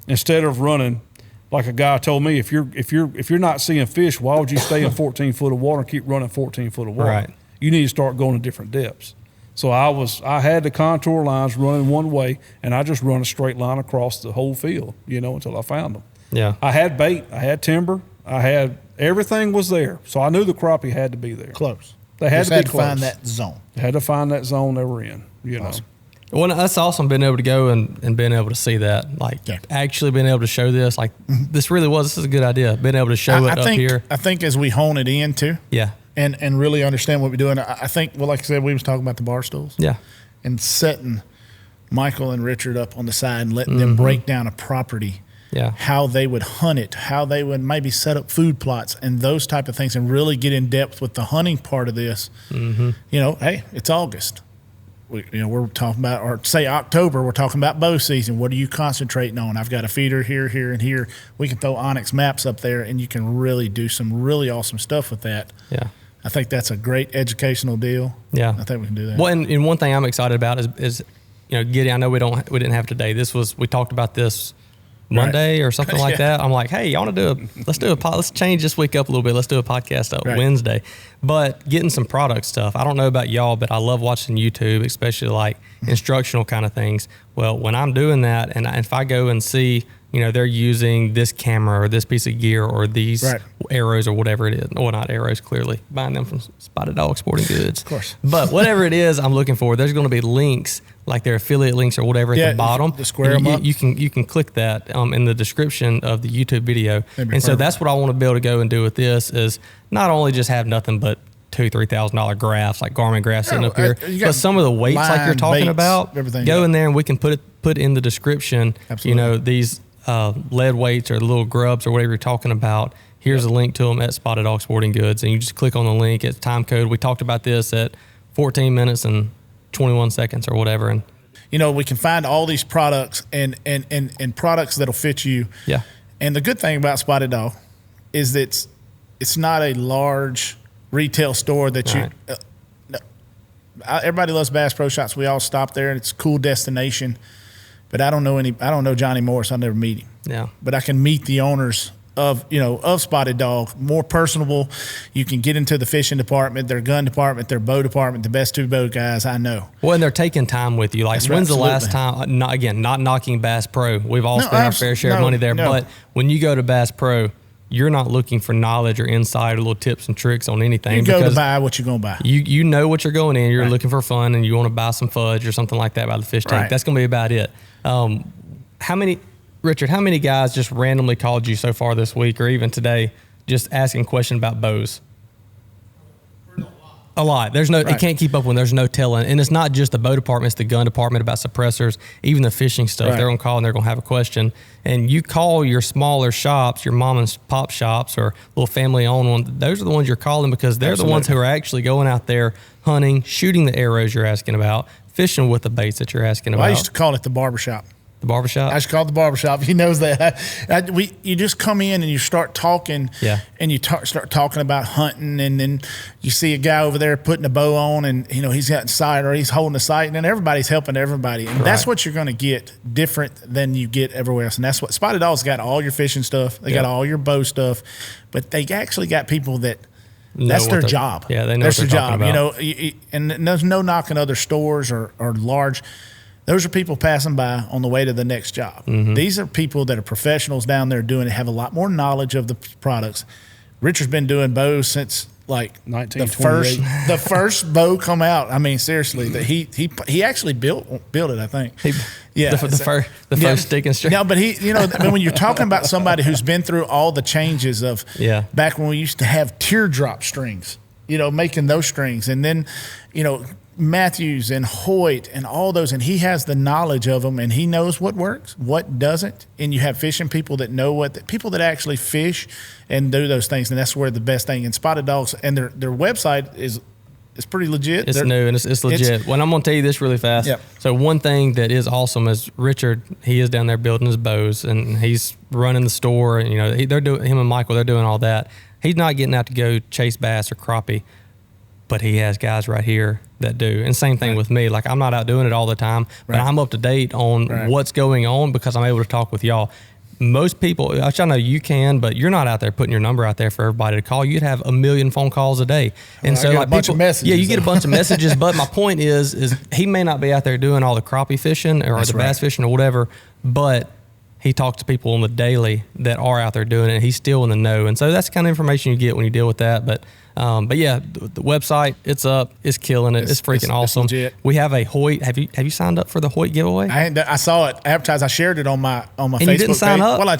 Instead of running, like a guy told me, if you're not seeing fish, why would you stay in 14 foot of water and keep running 14 foot of water? Right. You need to start going to different depths. So I had the contour lines running one way, and I just run a straight line across the whole field, until I found them. Yeah. I had bait, I had timber, everything was there. So I knew the crappie had to be there. Close. They had to be close. Find that zone. They had to find that zone they were in, Awesome. Well, that's awesome being able to go and being able to see that, actually being able to show this, this is a good idea, being able to show it up here. I think as we hone it in too. Yeah. And really understand what we're doing. I think, like I said, we was talking about the bar stools. Yeah. And setting Michael and Richard up on the side and letting them break down a property. Yeah. How they would hunt it, how they would maybe set up food plots and those type of things, and really get in depth with the hunting part of this. Hey, it's August. We're talking about, or say October, we're talking about bow season. What are you concentrating on? I've got a feeder here, here, and here. We can throw Onyx maps up there, and you can really do some really awesome stuff with that. Yeah. I think that's a great educational deal. Yeah. I think we can do that. Well, and one thing I'm excited about is Giddy, I know we didn't have today. We talked about this Monday or something like that. I'm like, hey, y'all want to let's change this week up a little bit. Let's do a podcast up Wednesday. But getting some product stuff. I don't know about y'all, but I love watching YouTube, especially instructional kind of things. Well, when I'm doing that, and if I go and see, they're using this camera or this piece of gear or these arrows or whatever it is. Well, not arrows, clearly. Buying them from Spotted Dog Sporting Goods. Of course. But whatever it is I'm looking for, there's going to be links, like their affiliate links or whatever at the bottom. To square them up. You can click that in the description of the YouTube video. And so that's what I want to be able to go and do with this, is not only just have nothing but $2,000-$3,000 graphs like Garmin graphs sitting up here, but some of the weights like you're talking about, go in there and we can put in the description, these lead weights or little grubs or whatever you're talking about. Here's a link to them at Spotted Dog Sporting Goods, and you just click on the link. It's time code. We talked about this at 14 minutes and 21 seconds or whatever. And we can find all these products and products that'll fit you. Yeah. And the good thing about Spotted Dog is that it's not a large retail store that everybody loves Bass Pro Shops. We all stop there, and it's a cool destination. But I don't know Johnny Morris. I'll never meet him. Yeah. But I can meet the owners of Spotted Dog, more personable. You can get into the fishing department, their gun department, their bow department, the best two bow guys I know. Well, and they're taking time with you. When's the last time, not knocking Bass Pro. We've all spent our fair share of money there. But when you go to Bass Pro, you're not looking for knowledge or insight or little tips and tricks on anything. You go to buy what you're going to buy. You know what you're going in. You're looking for fun, and you want to buy some fudge or something like that by the fish tank. That's going to be about it. Richard, how many guys just randomly called you so far this week or even today just asking a question about bows? A lot. There's no, it can't keep up when there's no telling. And it's not just the bow department, it's the gun department about suppressors, even the fishing stuff. They're going to call and they're going to have a question. And you call your smaller shops, your mom and pop shops or little family owned ones, those are the ones you're calling because they're the ones who are actually going out there hunting, shooting the arrows you're asking about, fishing with the baits that you're asking about. I used to call it the barbershop. The barbershop? I just call it the barbershop. He knows that. You just come in and you start talking, and you start talking about hunting, and then you see a guy over there putting a bow on, and he's got sight or he's holding a sight, and then everybody's helping everybody, and that's what you're going to get different than you get everywhere else. And that's what Spotted Dog's got. All your fishing stuff, they got all your bow stuff, but they actually got people that. That's their job. Yeah, they know that's what they're talking about. And there's no knocking other stores or large. Those are people passing by on the way to the next job. Mm-hmm. These are people that are professionals down there doing it, have a lot more knowledge of the products. Richard's been doing bows since the first bow come out. I mean, seriously, that he actually built it. I think. The first stick and string. No, but when you're talking about somebody who's been through all the changes of back when we used to have teardrop strings. making those strings. And then, Matthews and Hoyt and all those, and he has the knowledge of them, and he knows what works, what doesn't. And you have fishing people that know people that actually fish and do those things, and that's where the best thing. And Spotted Dogs, and their website is pretty legit. It's new and it's legit. Well, I'm going to tell you this really fast. Yep. So one thing that is awesome is Richard. He is down there building his bows, and he's running the store. And they're doing, him and Michael. They're doing all that. He's not getting out to go chase bass or crappie, but he has guys right here that do. And same thing with me. Like, I'm not out doing it all the time, but I'm up to date on what's going on because I'm able to talk with y'all. Most people, which I know you can, but you're not out there putting your number out there for everybody to call. You'd have 1 million phone calls a day. And so, I get a bunch of messages. Yeah, you get a bunch of messages. But my point is he may not be out there doing all the crappie fishing or the bass fishing or whatever, but he talks to people on the daily that are out there doing it. And he's still in the know. And so that's the kind of information you get when you deal with that. But yeah, the website, it's up, it's killing it, it's freaking awesome. Legit. We have a Hoyt. Have you signed up for the Hoyt giveaway? I saw it advertised. I shared it on my Facebook you didn't sign page. up? Well, I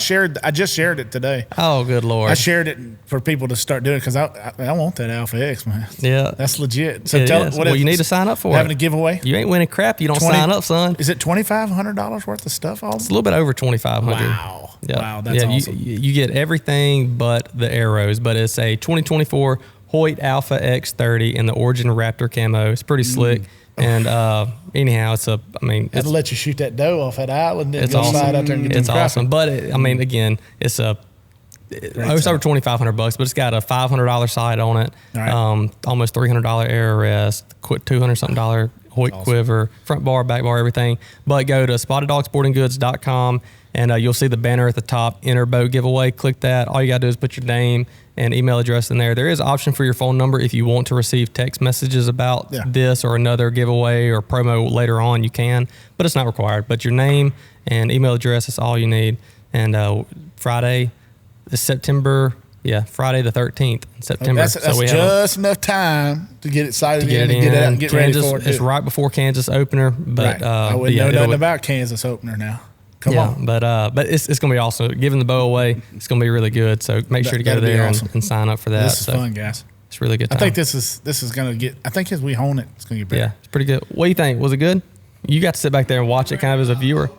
just shared it today. Oh, good Lord! I shared it for people to start doing it because I want that Alpha X, man. Yeah, that's legit. So you need to sign up for having a giveaway. You ain't winning crap. You don't sign up, son. Is it $2,500 worth of stuff? It's a little bit over $2,500. Wow. Yeah. Wow, that's awesome. You get everything but the arrows, but it's a 2024 Hoyt Alpha X30 in the Origin Raptor camo. It's pretty slick. And anyhow, it'll let you shoot that doe off that island. It's awesome. Slide out there and get it's awesome. But again, it's over $2,500, but it's got a $500 sight on it. Right. Almost $300 arrow rest, $200 something Hoyt quiver, front bar, back bar, everything. But go to SpottedDogSportingGoods.com and you'll see the banner at the top, enter boat giveaway. Click that. All you got to do is put your name and email address in there. There is an option for your phone number if you want to receive text messages about this or another giveaway or promo later on. You can, but it's not required. But your name and email address is all you need. And Friday the 13th in September. That's just enough time to get it sighted in and get it out and get Kansas, ready for it. It's right before Kansas opener. But I wouldn't know nothing about Kansas opener now. Come on. But it's going to be awesome. Giving the bow away, it's going to be really good. So make sure to go there and sign up for that. This is fun, guys. It's really good time. I think this is going to get. I think as we hone it, it's going to get better. Yeah, it's pretty good. What do you think? Was it good? You got to sit back there and watch it, kind of as a viewer.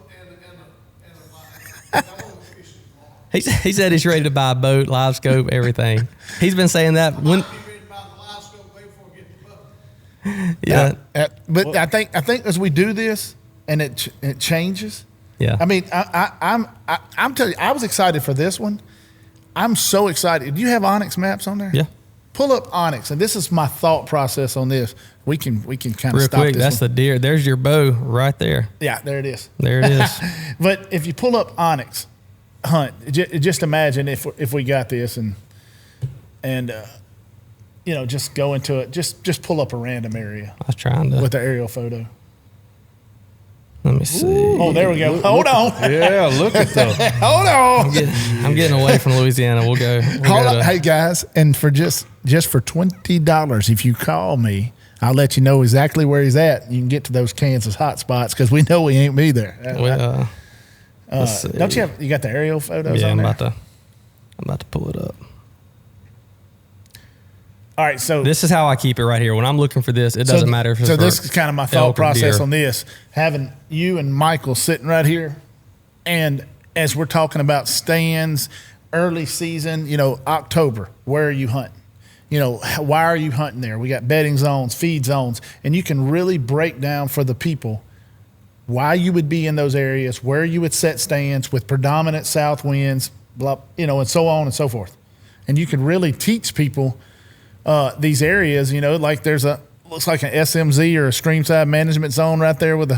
He said he's ready to buy a boat, Livescope, everything. He's been saying that when. Yeah, but I think as we do this and it changes. Yeah, I mean, I'm telling you, I was excited for this one. I'm so excited. Do you have Onyx maps on there? Yeah. Pull up Onyx, and this is my thought process on this. We can kind of stop quick. this. That's the deer. There's your bow right there. Yeah, there it is. There it is. But if you pull up Onyx hunt, just imagine if we got this and just go into it. Just pull up a random area. I was trying to with the aerial photo. Let me see. Oh, there we go. Hold on. Yeah, look at that. Hold on. I'm getting away from Louisiana. We'll go. Hey guys, and for just for $20, if you call me, I'll let you know exactly where he's at. You can get to those Kansas hot spots because we know he ain't be there. Don't you got the aerial photos? Yeah, on there? I'm about to pull it up. All right, so this is how I keep it right here. When I'm looking for this, it doesn't matter if it's this is kind of my thought process on this. Having you and Michael sitting right here, and as we're talking about stands, early season, October, where are you hunting? Why are you hunting there? We got bedding zones, feed zones, and you can really break down for the people why you would be in those areas, where you would set stands with predominant south winds, blah, and so on and so forth. And you can really teach people these areas, like looks like an SMZ or a streamside management zone right there with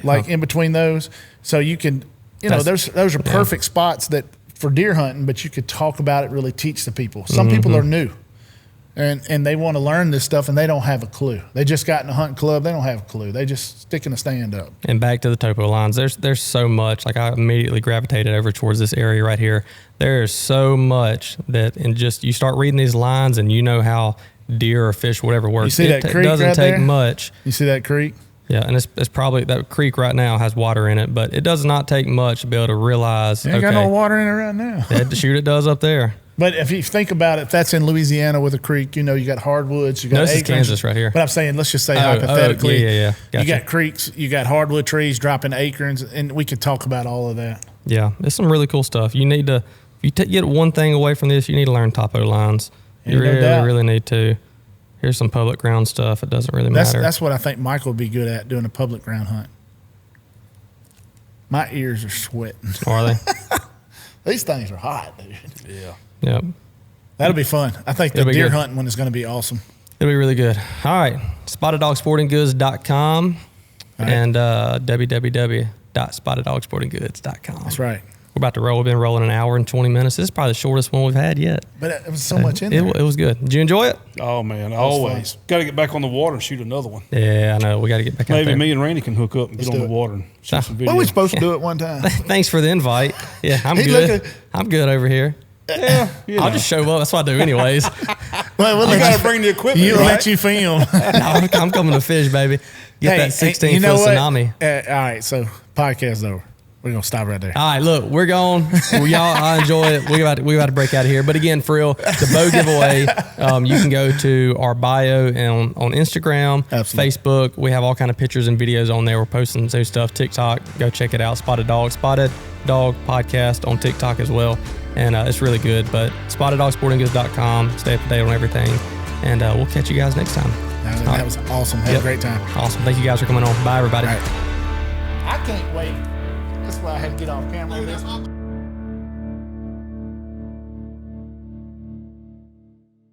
in between those. So you can, those are perfect spots that for deer hunting, but you could talk about it, really teach the people. Some people are new and they want to learn this stuff and they don't have a clue. They just got in a hunting club. They don't have a clue. They just sticking a stand up. And back to the topo lines, there's so much. Like I immediately gravitated over towards this area right here. There's so much that, and just you start reading these lines and you know how deer or fish, whatever works. You see that creek doesn't right take there? much. You see that creek? Yeah, and it's probably, that creek right now has water in it, but it does not take much to be able to realize, Ain't got no water in it right now. Shoot, it does up there. But if you think about it, that's in Louisiana with a creek. You got hardwoods. You got this is Kansas right here. But I'm saying, let's just say hypothetically, yeah. Gotcha. You got creeks, you got hardwood trees dropping acorns, and we could talk about all of that. Yeah, it's some really cool stuff. You need to, if you get one thing away from this, you need to learn topo lines. You really need to. Here's some public ground stuff. It doesn't really matter. That's what I think Michael would be good at, doing a public ground hunt. My ears are sweating. Are they? These things are hot, dude. Yeah. Yep. That'll be fun. I think the deer hunting one is going to be awesome. It'll be really good. All right. SpottedDogSportingGoods.com and www.SpottedDogSportingGoods.com. That's right. We're about to roll. We've been rolling an hour and 20 minutes. This is probably the shortest one we've had yet. But it was so much in there. It was good. Did you enjoy it? Oh, man. Always. Got to get back on the water and shoot another one. Yeah, I know. We got to get back out there. Maybe me and Randy can hook up and get on the water and shoot some video. Well, we supposed to do it one time. Thanks for the invite. Yeah, I'm good. I'm good over here. Yeah, I'll just show up. That's what I do anyways. We'll you got to bring the equipment, You'll let you film. No, I'm coming to fish, baby. Get that 16-foot tsunami. All right, so podcast over. We're going to stop right there. All right, look, we're going. Y'all, I enjoy it. We about to break out of here. But again, for real, the bow giveaway, you can go to our bio and on Instagram, Facebook. We have all kind of pictures and videos on there. We're posting new stuff. TikTok, go check it out. Spotted Dog Podcast on TikTok as well. And it's really good. But SpottedDogSportingGoods.com. Stay up to date on everything. And we'll catch you guys next time. That was awesome. Had a great time. Awesome. Thank you guys for coming on. Bye, everybody. Right. I can't wait. That's why I had to get off camera.